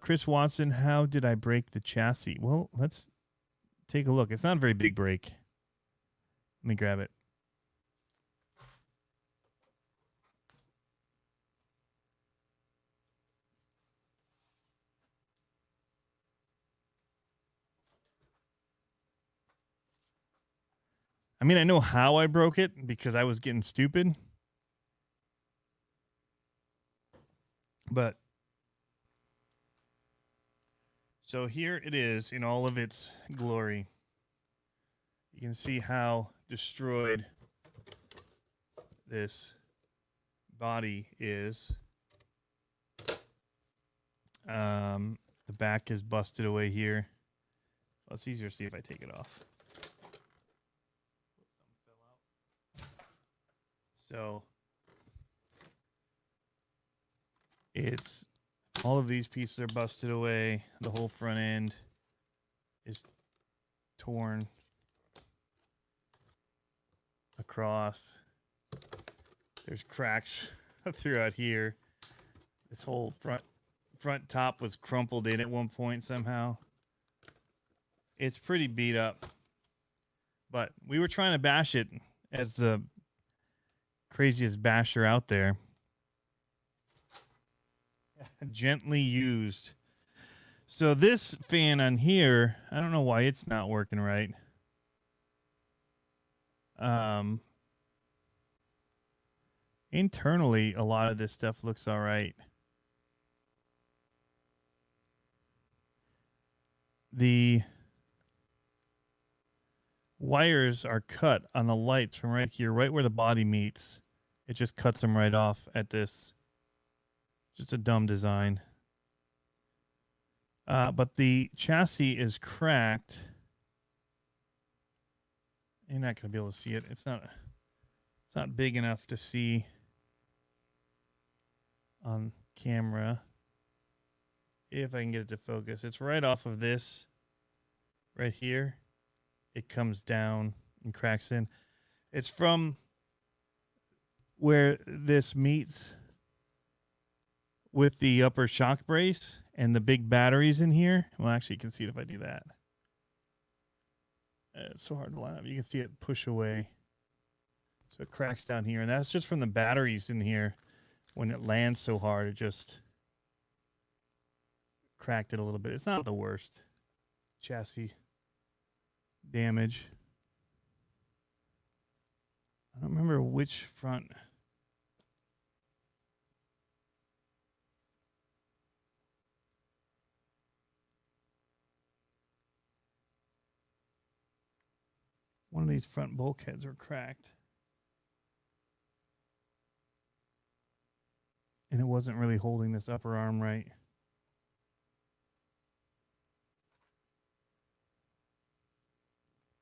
Chris Watson, how did I break the chassis? Well, let's take a look. It's not a very big break. Let me grab it. I mean, I know how I broke it because I was getting stupid. But so here it is in all of its glory. You can see how destroyed this body is. The back is busted away here. Well, it's easier to see if I take it off. So it's all of these pieces are busted away. The whole front end is torn across. There's cracks throughout here. This whole front top was crumpled in at one point somehow. It's pretty beat up. But we were trying to bash it as the craziest basher out there. Gently used. So this fan on here, I don't know why it's not working right. Internally, a lot of this stuff looks all right. The wires are cut on the lights from right here, right where the body meets. It just cuts them right off at this. Just a dumb design. But the chassis is cracked. You're not going to be able to see it. It's not big enough to see on camera. If I can get it to focus. It's right off of this right here. It comes down and cracks in. It's from where this meets with the upper shock brace and the big batteries in here. Well, actually, you can see it if I do that. It's so hard to line up. You can see it push away. So it cracks down here. And that's just from the batteries in here. When it lands so hard, it just cracked it a little bit. It's not the worst chassis damage. I don't remember which front. One of these front bulkheads were cracked. And it wasn't really holding this upper arm right.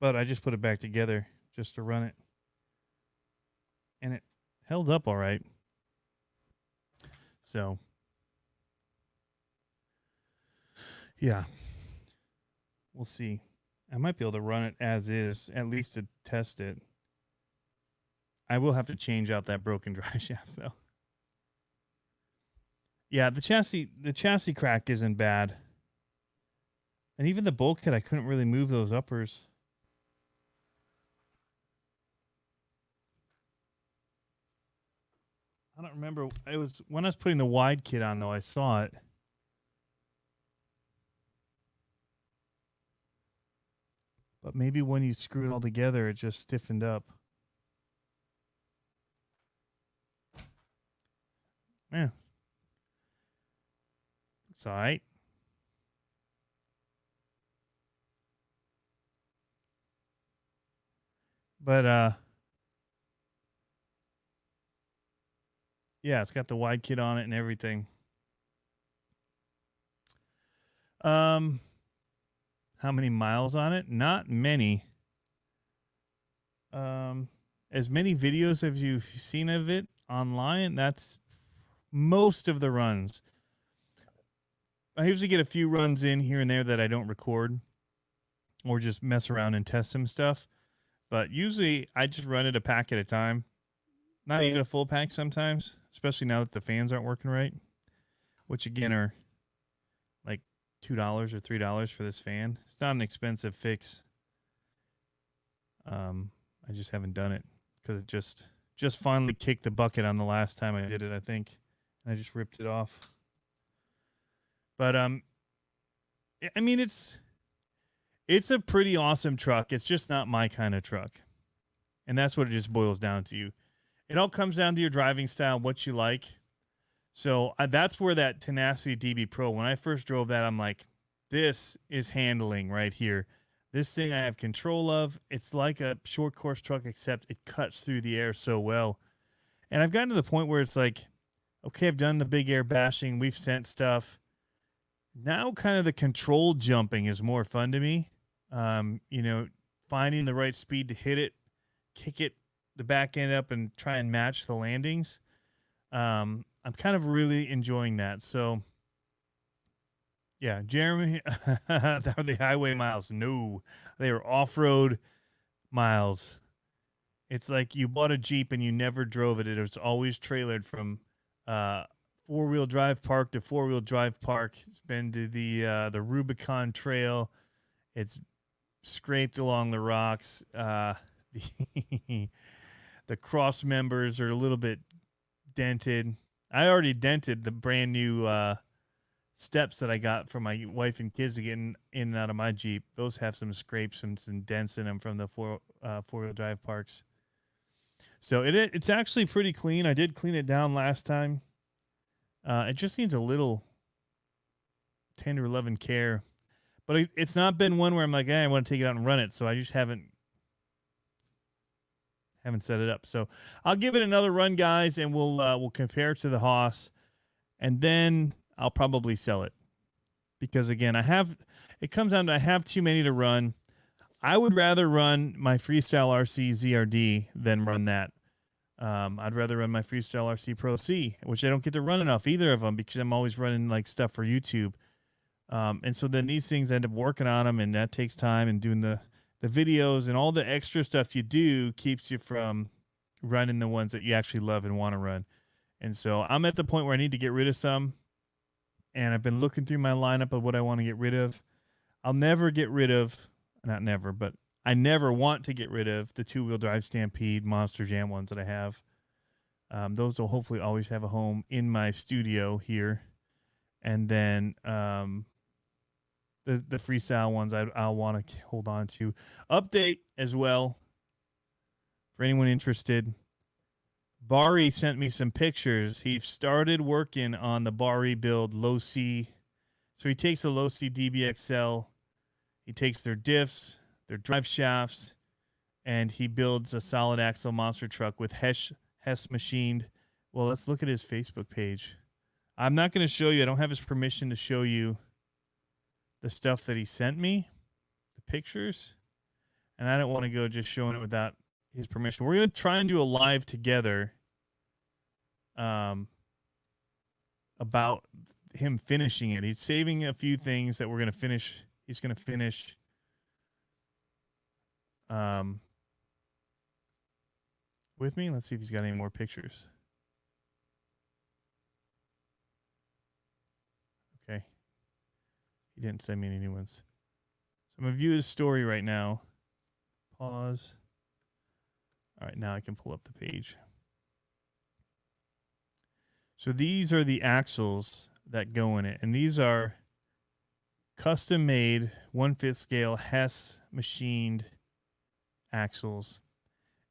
But I just put it back together just to run it. And it held up all right. So, yeah. We'll see. I might be able to run it as is, at least to test it. I will have to change out that broken drive shaft, though. Yeah, the chassis crack isn't bad. And even the bulkhead, I couldn't really move those uppers. I don't remember. It was when I was putting the wide kit on, though. I saw it. But maybe when you screw it all together, it just stiffened up. Yeah. It's all right. But, yeah, it's got the wide kit on it and everything. How many miles on it? Not many. As many videos as you've seen of it online, that's most of the runs. I usually get a few runs in here and there that I don't record or just mess around and test some stuff. But usually I just run it a pack at a time. Not even a full pack sometimes, especially now that the fans aren't working right, which again are like $2 or $3 for this fan. It's not an expensive fix. I just haven't done it because it just finally kicked the bucket on the last time I did it, I think. And I just ripped it off. But I mean it's a pretty awesome truck. It's just not my kind of truck. And that's what it just boils down to. It all comes down to your driving style, what you like. So that's where that Tenacity DB Pro, when I first drove that, I'm like, this is handling right here. This thing I have control of. It's like a short course truck, except it cuts through the air so well. And I've gotten to the point where it's like, okay, I've done the big air bashing. We've sent stuff. Now kind of the control jumping is more fun to me. You know, finding the right speed to hit it, kick it, the back end up and try and match the landings. I'm kind of really enjoying that. So yeah, Jeremy, are they highway miles? No, they are off-road miles. It's like you bought a Jeep and you never drove it. It was always trailered from four-wheel drive park to four-wheel drive park. It's been to the Rubicon Trail. It's scraped along the rocks. The cross members are a little bit dented. I already dented the brand new steps that I got from my wife and kids to get in and out of my Jeep. Those have some scrapes and some dents in them from the four-wheel drive parks. So it's actually pretty clean. I did clean it down last time. It just needs a little tender loving care. But it's not been one where I'm like, hey, I want to take it out and run it. So I just haven't set it up. So I'll give it another run, guys, and we'll compare it to the Hoss, and then I'll probably sell it because again, it comes down to I have too many to run. I would rather run my Freestyle RC ZRD than run that. I'd rather run my Freestyle RC Pro C, which I don't get to run enough either of them because I'm always running like stuff for YouTube. And so then these things end up working on them, and that takes time, and doing the videos and all the extra stuff you do keeps you from running the ones that you actually love and want to run. And so I'm at the point where I need to get rid of some, and I've been looking through my lineup of what I want to get rid of. I'll never get rid of, not never, but I never want to get rid of the two-wheel drive Stampede Monster Jam ones that I have. Those will hopefully always have a home in my studio here. And then the freestyle ones I'll want to hold on to. Update as well for anyone interested. Bari sent me some pictures. He started working on the Bari build Losi. So he takes the Losi DBXL. He takes their diffs, their drive shafts, and he builds a solid axle monster truck with Hess machined. Well, let's look at his Facebook page. I'm not going to show you. I don't have his permission to show you the stuff that he sent me, the pictures, and I don't want to go just showing it without his permission. We're going to try and do a live together about him finishing it. He's saving a few things that we're going to finish. He's going to finish with me. Let's see if he's got any more pictures. Okay. He didn't send me any new ones. So I'm going to view his story right now. Pause. All right, now I can pull up the page. So these are the axles that go in it, and these are custom made 1/5 scale Hess machined axles.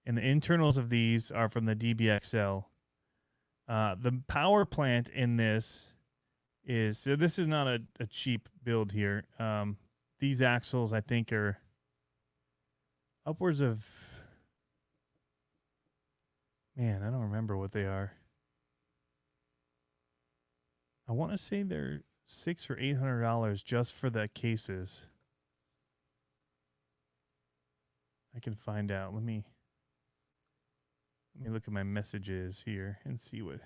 And the internals of these are from the DBXL. The power plant in this is, so this is not a cheap build here. These axles, I think, are upwards of, man, I don't remember what they are. I want to say they're $600 or $800 just for the cases. I can find out. Let me look at my messages here and see what,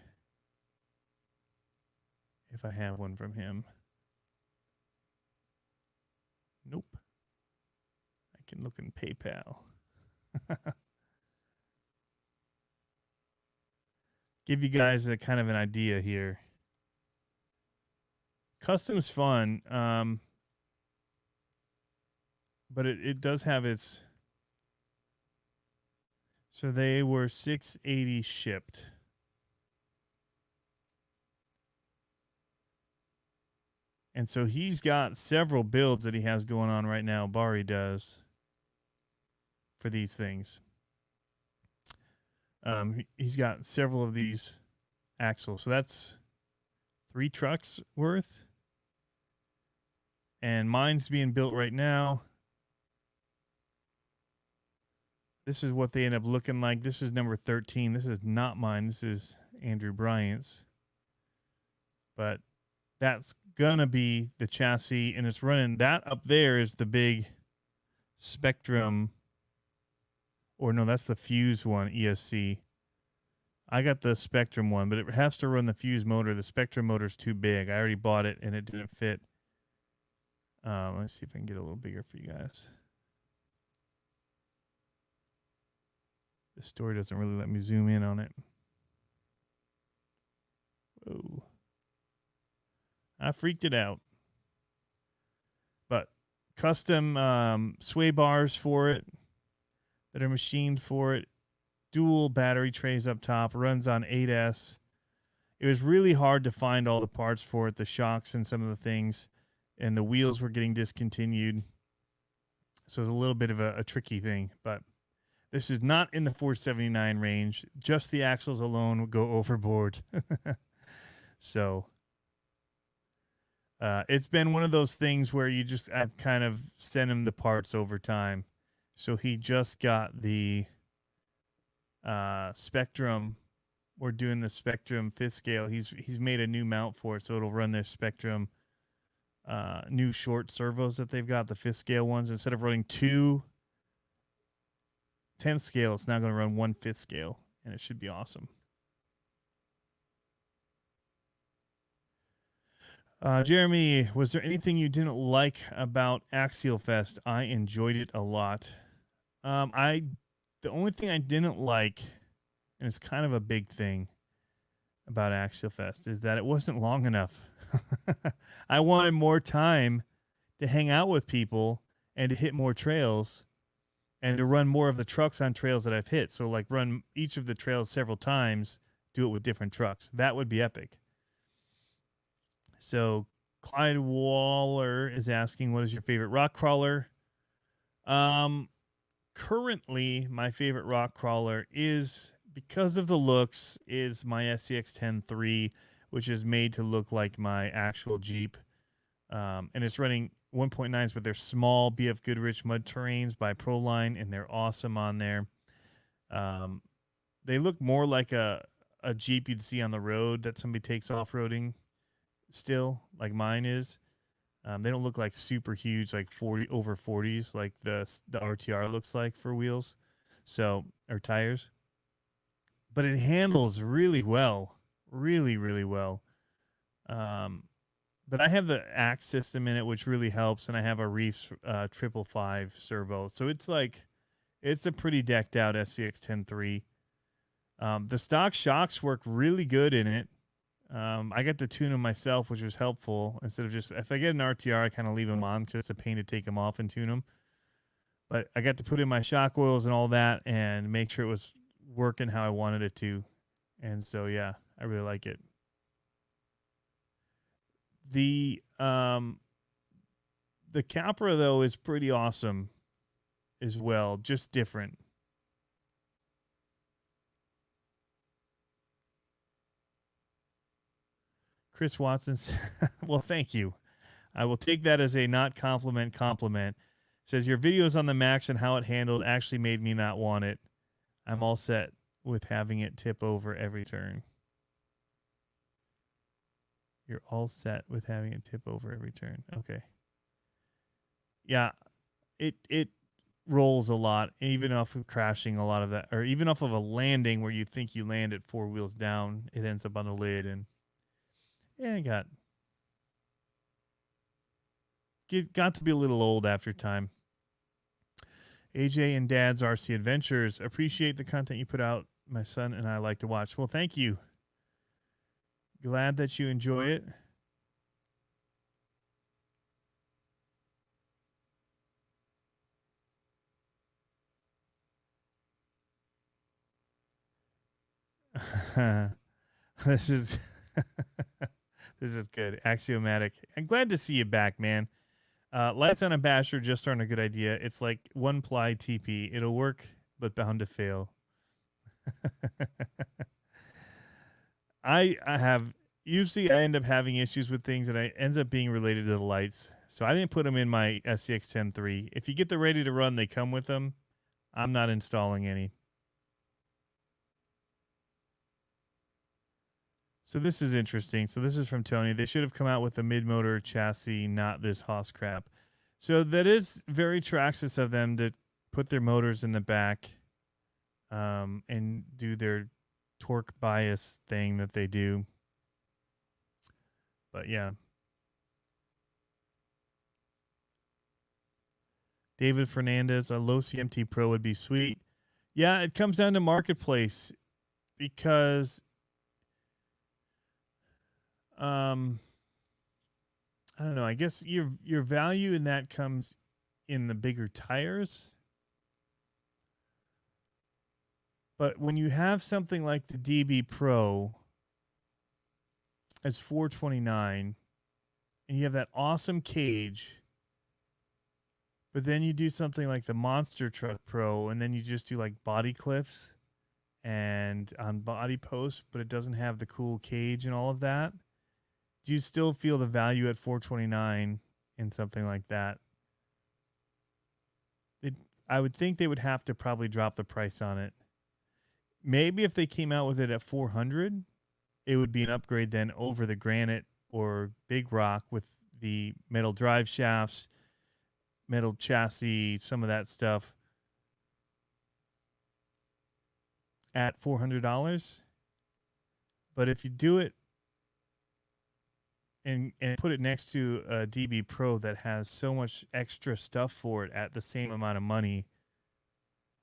if I have one from him. Nope. I can look in PayPal. Give you guys a kind of an idea here. Custom's fun, but it does have its. So they were $680 shipped. And so he's got several builds that he has going on right now. Bari does for these things. He's got several of these axles. So that's 3 trucks worth. And mine's being built right now. This is what they end up looking like. This is number 13. This is not mine. This is Andrew Bryant's. But that's going to be the chassis, and it's running. That up there is the big Spectrum. Or no, that's the Fuse one, ESC. I got the Spectrum one, but it has to run the Fuse motor. The Spectrum motor's too big. I already bought it, and it didn't fit. Let me see if I can get a little bigger for you guys. The story doesn't really let me zoom in on it. Whoa. I freaked it out. But custom sway bars for it that are machined for it. Dual battery trays up top. Runs on 8S. It was really hard to find all the parts for it, the shocks and some of the things. And the wheels were getting discontinued. So it was a little bit of a tricky thing. But this is not in the 479 range. Just the axles alone would go overboard. So it's been one of those things where I've kind of sent him the parts over time. So he just got the Spectrum. We're doing the Spectrum 5th scale. He's made a new mount for it, so it'll run their Spectrum new short servos that they've got, the 5th scale ones. Instead of running 2 10th scale, it's now going to run 1 5th scale, and it should be awesome. Jeremy, was there anything you didn't like about Axial Fest? I enjoyed it a lot. The only thing I didn't like, and it's kind of a big thing about Axial Fest, is that it wasn't long enough. I wanted more time to hang out with people and to hit more trails and to run more of the trucks on trails that I've hit. So like run each of the trails several times, do it with different trucks. That would be epic. So Clyde Waller is asking, what is your favorite rock crawler? Currently, my favorite rock crawler is, because of the looks, is my SCX-10 which is made to look like my actual Jeep. And it's running 1.9s, but they're small BF Goodrich mud terrains by Proline, and they're awesome on there. They look more like a Jeep you'd see on the road that somebody takes off-roading still, like mine is. They don't look like super huge, like over 40s, like the RTR looks like for wheels, or tires. But it handles really well, really, really well. But I have the Axe system in it, which really helps, and I have a Reefs 555 servo, so it's a pretty decked out SCX-10 The stock shocks work really good in it. I got to tune them myself, which was helpful. Instead of just, if I get an RTR, I kind of leave them on because it's a pain to take them off and tune them. But I got to put in my shock oils and all that and make sure it was working how I wanted it to. And so, yeah, I really like it. The Capra though is pretty awesome as well, just different. Chris Watson, well, thank you. I will take that as a not compliment. Says your videos on the Max and how it handled actually made me not want it. I'm all set with having it tip over every turn. You're all set with having it tip over every turn. Okay. Yeah, it rolls a lot, even off of crashing a lot of that, or even off of a landing where you think you land at 4 wheels down, it ends up on the lid, and yeah, it got to be a little old after time. AJ and Dad's RC Adventures, appreciate the content you put out. My son and I like to watch. Well, thank you. Glad that you enjoy it. This is this is good. Axiomatic. I'm glad to see you back, man. Lights on a basher just aren't a good idea. It's like one ply TP. It'll work, but bound to fail. I have usually I end up having issues with things, and it ends up being related to the lights. So I didn't put them in my SCX-10 If you get the ready to run, they come with them. I'm not installing any. So this is interesting. So this is from Tony. They should have come out with a mid-motor chassis, not this Hoss crap. So that is very Traxxas of them to put their motors in the back and do their torque bias thing that they do. But yeah. David Fernandez, a Losi MT Pro would be sweet. Yeah, it comes down to marketplace because I don't know. I guess your value in that comes in the bigger tires. But when you have something like the DB Pro, it's $429, and you have that awesome cage. But then you do something like the Monster Truck Pro, and then you just do like body clips and on body posts, but it doesn't have the cool cage and all of that. Do you still feel the value at $429 in something like that? I would think they would have to probably drop the price on it. Maybe if they came out with it at $400, it would be an upgrade then over the Granite or Big Rock with the metal drive shafts, metal chassis, some of that stuff at $400. But if you do it and put it next to a DB Pro that has so much extra stuff for it at the same amount of money,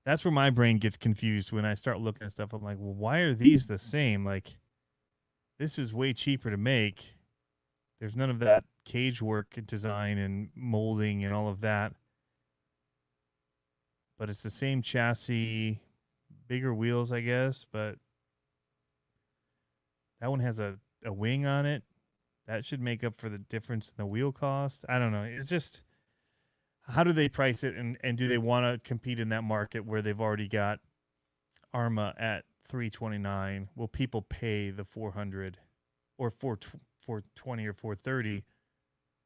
that's where my brain gets confused when I start looking at stuff. I'm like, well, why are these the same? Like, this is way cheaper to make. There's none of that cage work and design and molding and all of that. But it's the same chassis, bigger wheels, I guess. But that one has a wing on it. That should make up for the difference in the wheel cost. I don't know. It's just, how do they price it? And do they want to compete in that market where they've already got ARRMA at $329? Will people pay the $400 or $420 or $430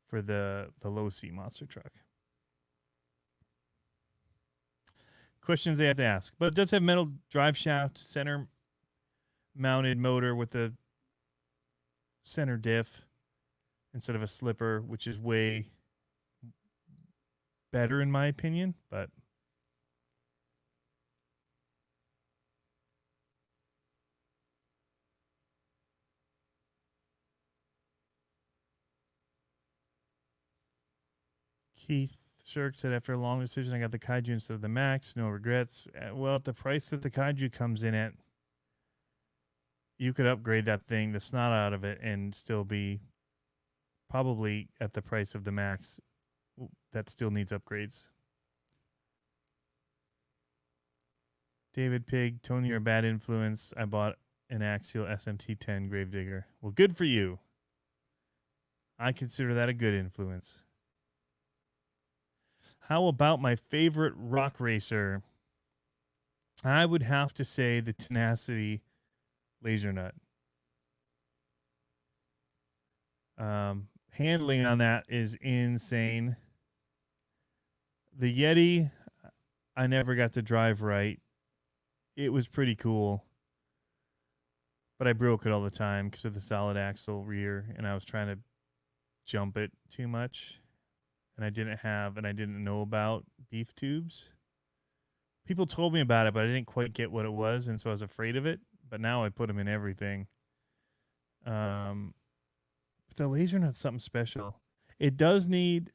for the Losi monster truck? Questions they have to ask. But it does have metal drive shaft, center mounted motor with the center diff instead of a slipper, which is way better in my opinion. But Keith Shirk said, after a long decision, I got the Kaiju instead of the Max. No regrets. Well, at the price that the Kaiju comes in at, you could upgrade that thing, the snot out of it, and still be probably at the price of the Max. That still needs upgrades. David Pig, Tony, you're a bad influence. I bought an Axial SMT10 Gravedigger. Well, good for you. I consider that a good influence. How about my favorite rock racer? I would have to say the Tenacity Lasernut. Handling on that is insane. The Yeti, I never got to drive right. It was pretty cool, but I broke it all the time because of the solid axle rear, and I was trying to jump it too much, and I didn't know about beef tubes. People told me about it, but I didn't quite get what it was, and so I was afraid of it. But now I put them in everything. But the Lasernut's something special. It does need.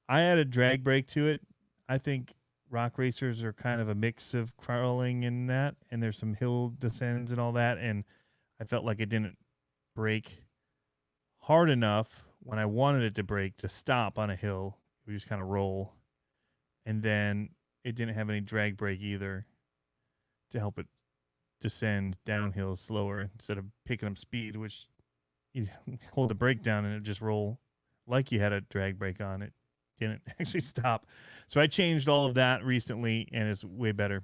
I add a drag brake to it. I think rock racers are kind of a mix of crawling and that, and there's some hill descends and all that, and I felt like it didn't brake hard enough when I wanted it to brake to stop on a hill. It would just kind of roll, and then it didn't have any drag brake either to help it descend downhill slower instead of picking up speed, which you hold the brake down and it just roll like you had a drag brake on. It didn't actually stop. So I changed all of that recently, and it's way better.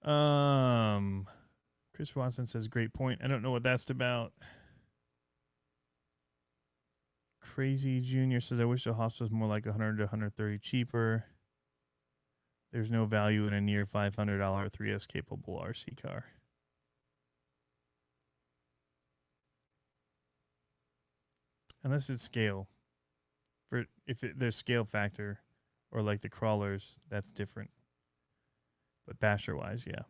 Chris Watson says, great point. I don't know what that's about. Crazy Junior says, I wish the Hoss was more like 100 to 130 cheaper. There's no value in a near $500 3S capable RC car. Unless it's scale. There's scale factor, or like the crawlers, that's different. But basher wise, yeah.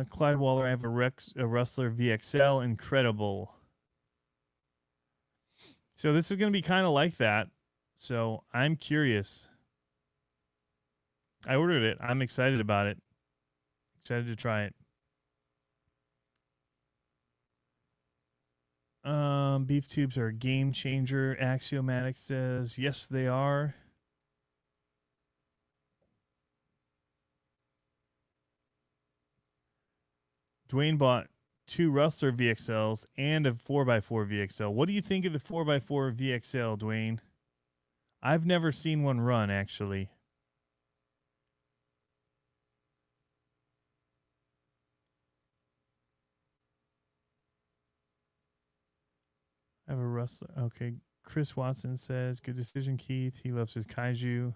Clyde Waller, I have a Rustler VXL, incredible. So this is going to be kind of like that. So I'm curious. I ordered it. I'm excited about it. Excited to try it. Beef tubes are a game changer. Axiomatic says, yes, they are. Dwayne bought 2 Rustler VXLs and a 4x4 VXL. What do you think of the 4x4 VXL, Dwayne? I've never seen one run, actually. I have a Rustler. Okay. Chris Watson says, good decision, Keith. He loves his Kaiju.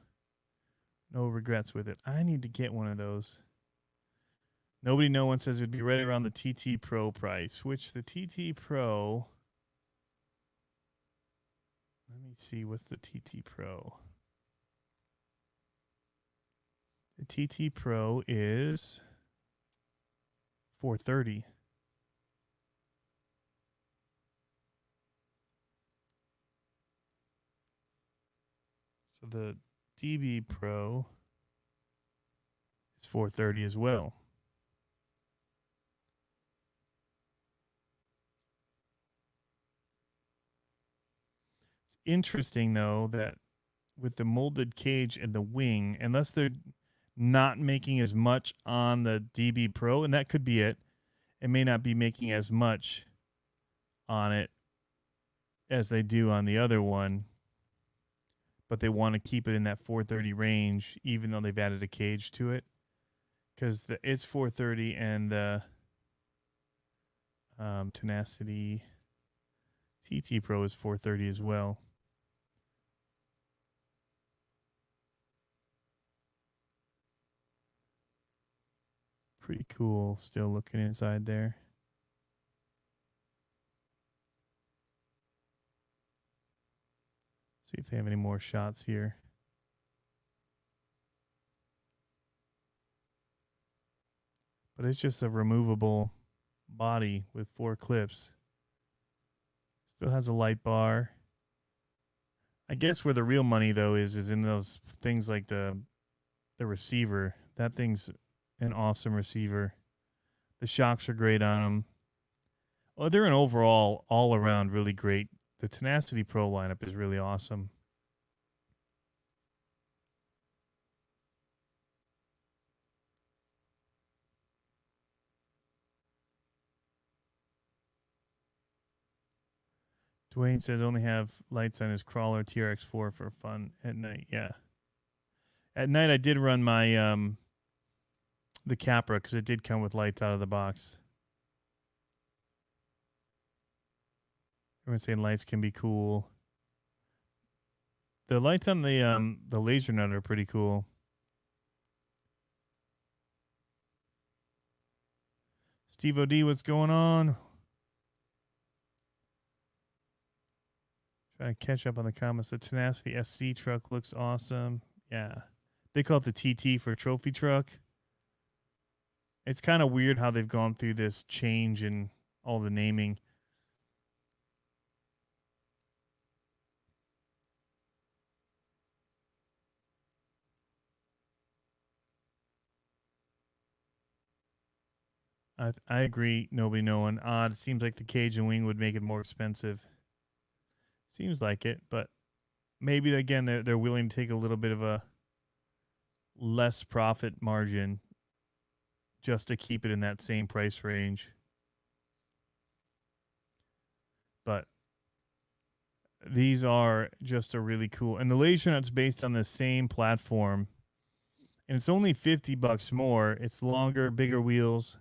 No regrets with it. I need to get one of those. Nobody No One says it would be right around the TT Pro price, which the TT Pro... Let me see, what's the TT Pro? The TT Pro is $430. So the DB Pro is $430 as well. It's interesting though that with the molded cage and the wing, unless they're not making as much on the DB Pro, and that could be it, it may not be making as much on it as they do on the other one, but they want to keep it in that 430 range, even though they've added a cage to it, because it's 430 and the Tenacity TT Pro is 430 as well. Pretty cool. Still looking inside there. See if they have any more shots here. But it's just a removable body with 4 clips. Still has a light bar. I guess where the real money though is in those things like the receiver. That thing's an awesome receiver. The shocks are great on them. Well, they're an overall, all around really great. The Tenacity Pro lineup is really awesome. Dwayne says only have lights on his crawler TRX4 for fun at night. Yeah. At night I did run my the Capra because it did come with lights out of the box. Everyone's saying lights can be cool. The lights on the Lasernut are pretty cool. Steve OD, what's going on? Trying to catch up on the comments. The Tenacity SC truck looks awesome. Yeah. They call it the TT for trophy truck. It's kind of weird how they've gone through this change in all the naming. I agree. Nobody knowing. Odd. Seems like the cage and wing would make it more expensive. Seems like it, but maybe again they're willing to take a little bit of a less profit margin just to keep it in that same price range. But these are just a really cool, and the Lasernut's based on the same platform, and it's only $50 more. It's longer, bigger wheels.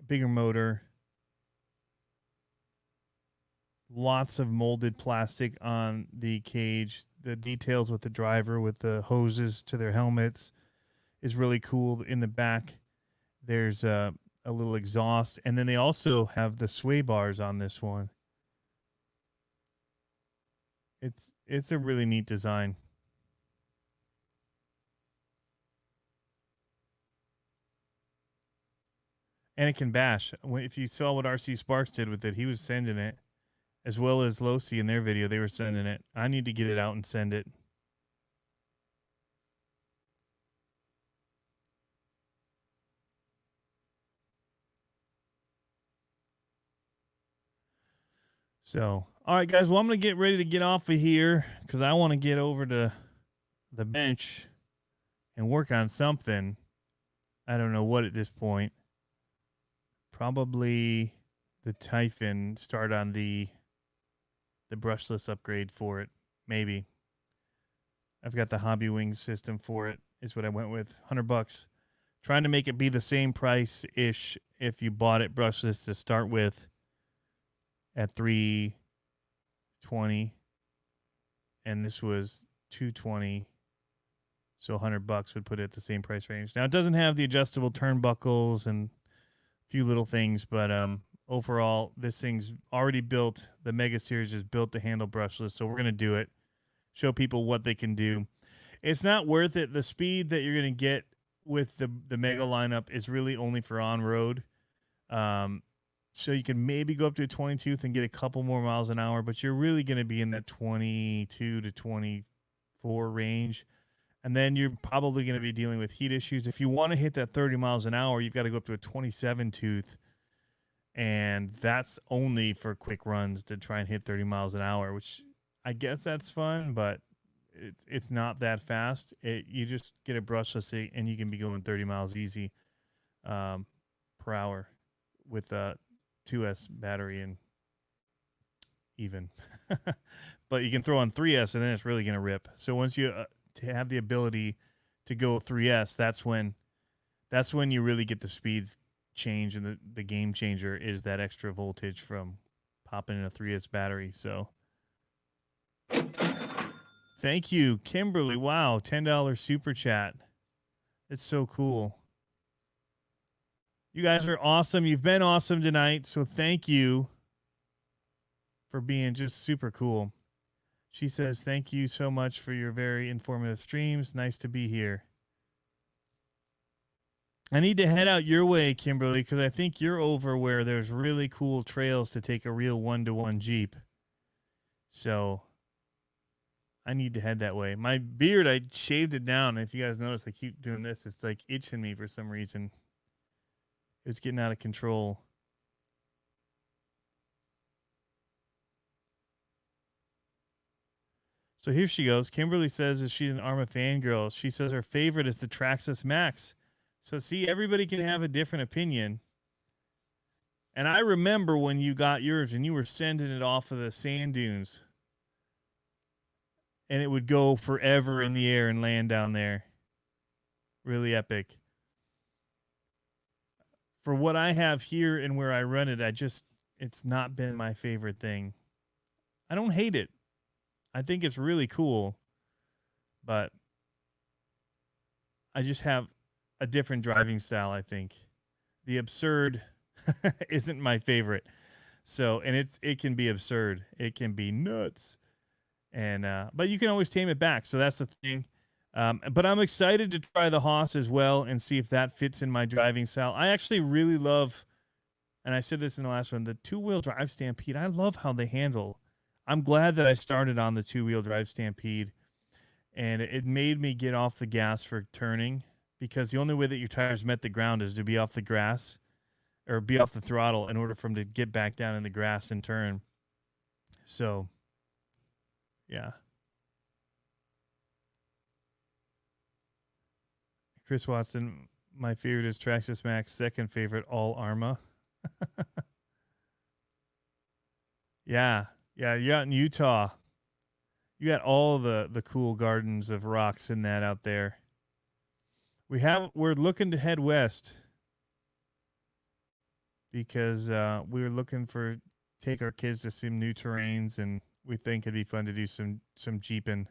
Bigger motor. Lots of molded plastic on the cage. The details with the driver, with the hoses to their helmets, is really cool. In the back, there's a little exhaust, and then they also have the sway bars on this one. It's a really neat design. And it can bash. If you saw what RC Sparks did with it, he was sending it, as well as Losi in their video. They were sending it. I need to get it out and send it. So, all right, guys. Well, I'm going to get ready to get off of here because I want to get over to the bench and work on something. I don't know what at this point. Probably the Typhon, start on the brushless upgrade for it. Maybe. I've got the Hobby Wings system for it, is what I went with. $100. Trying to make it be the same price-ish if you bought it brushless to start with at $320. And this was $220. So $100 would put it at the same price range. Now, it doesn't have the adjustable turnbuckles and few little things, but overall, this thing's already built. The Mega Series is built to handle brushless, so we're going to do it, show people what they can do. It's not worth it. The speed that you're going to get with the Mega lineup is really only for on-road. So you can maybe go up to a 22th and get a couple more miles an hour, but you're really going to be in that 22 to 24 range. And then you're probably going to be dealing with heat issues. If you want to hit that 30 miles an hour, you've got to go up to a 27 tooth. And that's only for quick runs to try and hit 30 miles an hour, which I guess that's fun, but it's not that fast. You just get a brushless and you can be going 30 miles easy per hour with a 2S battery and even. But you can throw on 3S and then it's really going to rip. So once you to have the ability to go 3S, that's when you really get the speeds change, and the game changer is that extra voltage from popping in a 3S battery. So thank you, Kimberly. Wow, $10 super chat. It's so cool. You guys are awesome. You've been awesome tonight, so thank you for being just super cool. She says, thank you so much for your very informative streams. Nice to be here. I need to head out your way, Kimberly, because I think you're over where there's really cool trails to take a real one-to-one Jeep. So I need to head that way. My beard, I shaved it down. If you guys notice, I keep doing this. It's like itching me for some reason. It's getting out of control. So here she goes. Kimberly says that she's an ARRMA fangirl. She says her favorite is the Traxxas Max. So see, everybody can have a different opinion. And I remember when you got yours and you were sending it off of the sand dunes. And it would go forever in the air and land down there. Really epic. For what I have here and where I run it, it's not been my favorite thing. I don't hate it. I think it's really cool. But I just have a different driving style, I think. The absurd isn't my favorite. So, and it can be absurd. It can be nuts. And but you can always tame it back. So that's the thing. But I'm excited to try the Hoss as well and see if that fits in my driving style. I actually really love, and I said this in the last one, the two-wheel drive Stampede. I love how they handle. I'm glad that I started on the two-wheel drive Stampede, and it made me get off the gas for turning, because the only way that your tires met the ground is to be off the grass or be off the throttle in order for them to get back down in the grass and turn. So, yeah. Chris Watson, my favorite is Traxxas Max. Second favorite, all ARRMA. Yeah. You're out in Utah. You got all the cool gardens of rocks in that out there. We're looking to head west because we're looking take our kids to some new terrains, and we think it'd be fun to do some jeeping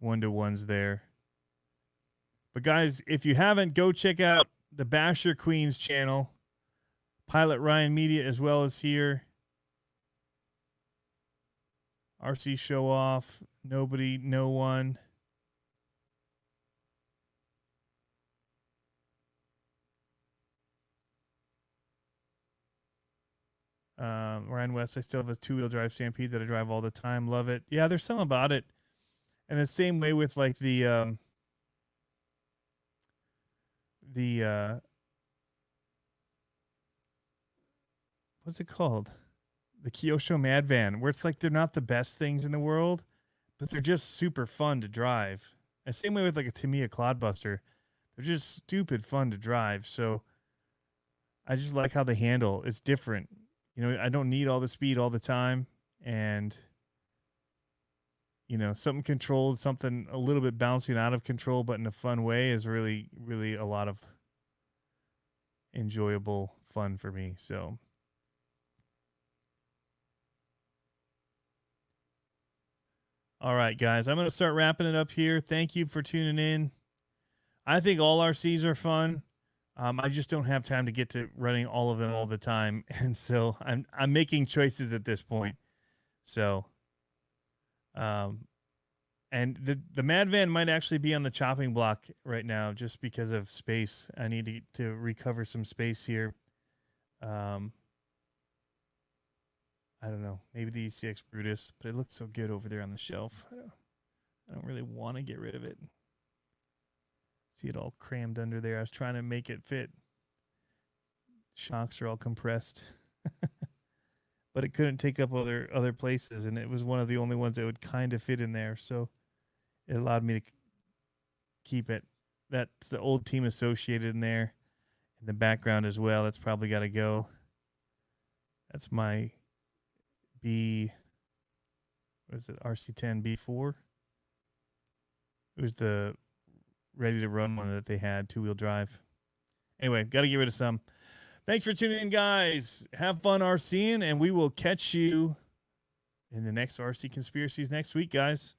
1-to-1s there. But guys, if you haven't, go check out the Basher Queens channel. Pilot Ryan Media as well as here. RC Show Off. Nobody, no one. Ryan West, I still have a two-wheel drive Stampede that I drive all the time. Love it. Yeah, there's something about it. And the same way with like the what's it called? The Kyosho Mad van, where it's like they're not the best things in the world, but they're just super fun to drive. And same way with like a Tamiya Clodbuster. They're just stupid fun to drive. So I just like how they handle. It's different. You know, I don't need all the speed all the time. And, you know, something controlled, something a little bit bouncing out of control, but in a fun way is really, really a lot of enjoyable fun for me. So, all right, guys, I'm going to start wrapping it up here. Thank you for tuning in. I think all RCs are fun. I just don't have time to get to running all of them all the time. And so I'm making choices at this point. So, and the Mad Van might actually be on the chopping block right now just because of space. I need to recover some space here. I don't know, maybe the ECX Brutus, but it looks so good over there on the shelf. I don't really want to get rid of it. See it all crammed under there. I was trying to make it fit. Shocks are all compressed. But it couldn't take up other places, and it was one of the only ones that would kind of fit in there, so it allowed me to keep it. That's the old Team Associated in there in the background as well. That's probably got to go. That's my RC10 B4. It was the ready to run one that they had, two-wheel drive. Anyway, got to get rid of some. Thanks for tuning in, guys. Have fun RCing, and we will catch you in the next RC Conspiracies next week, guys.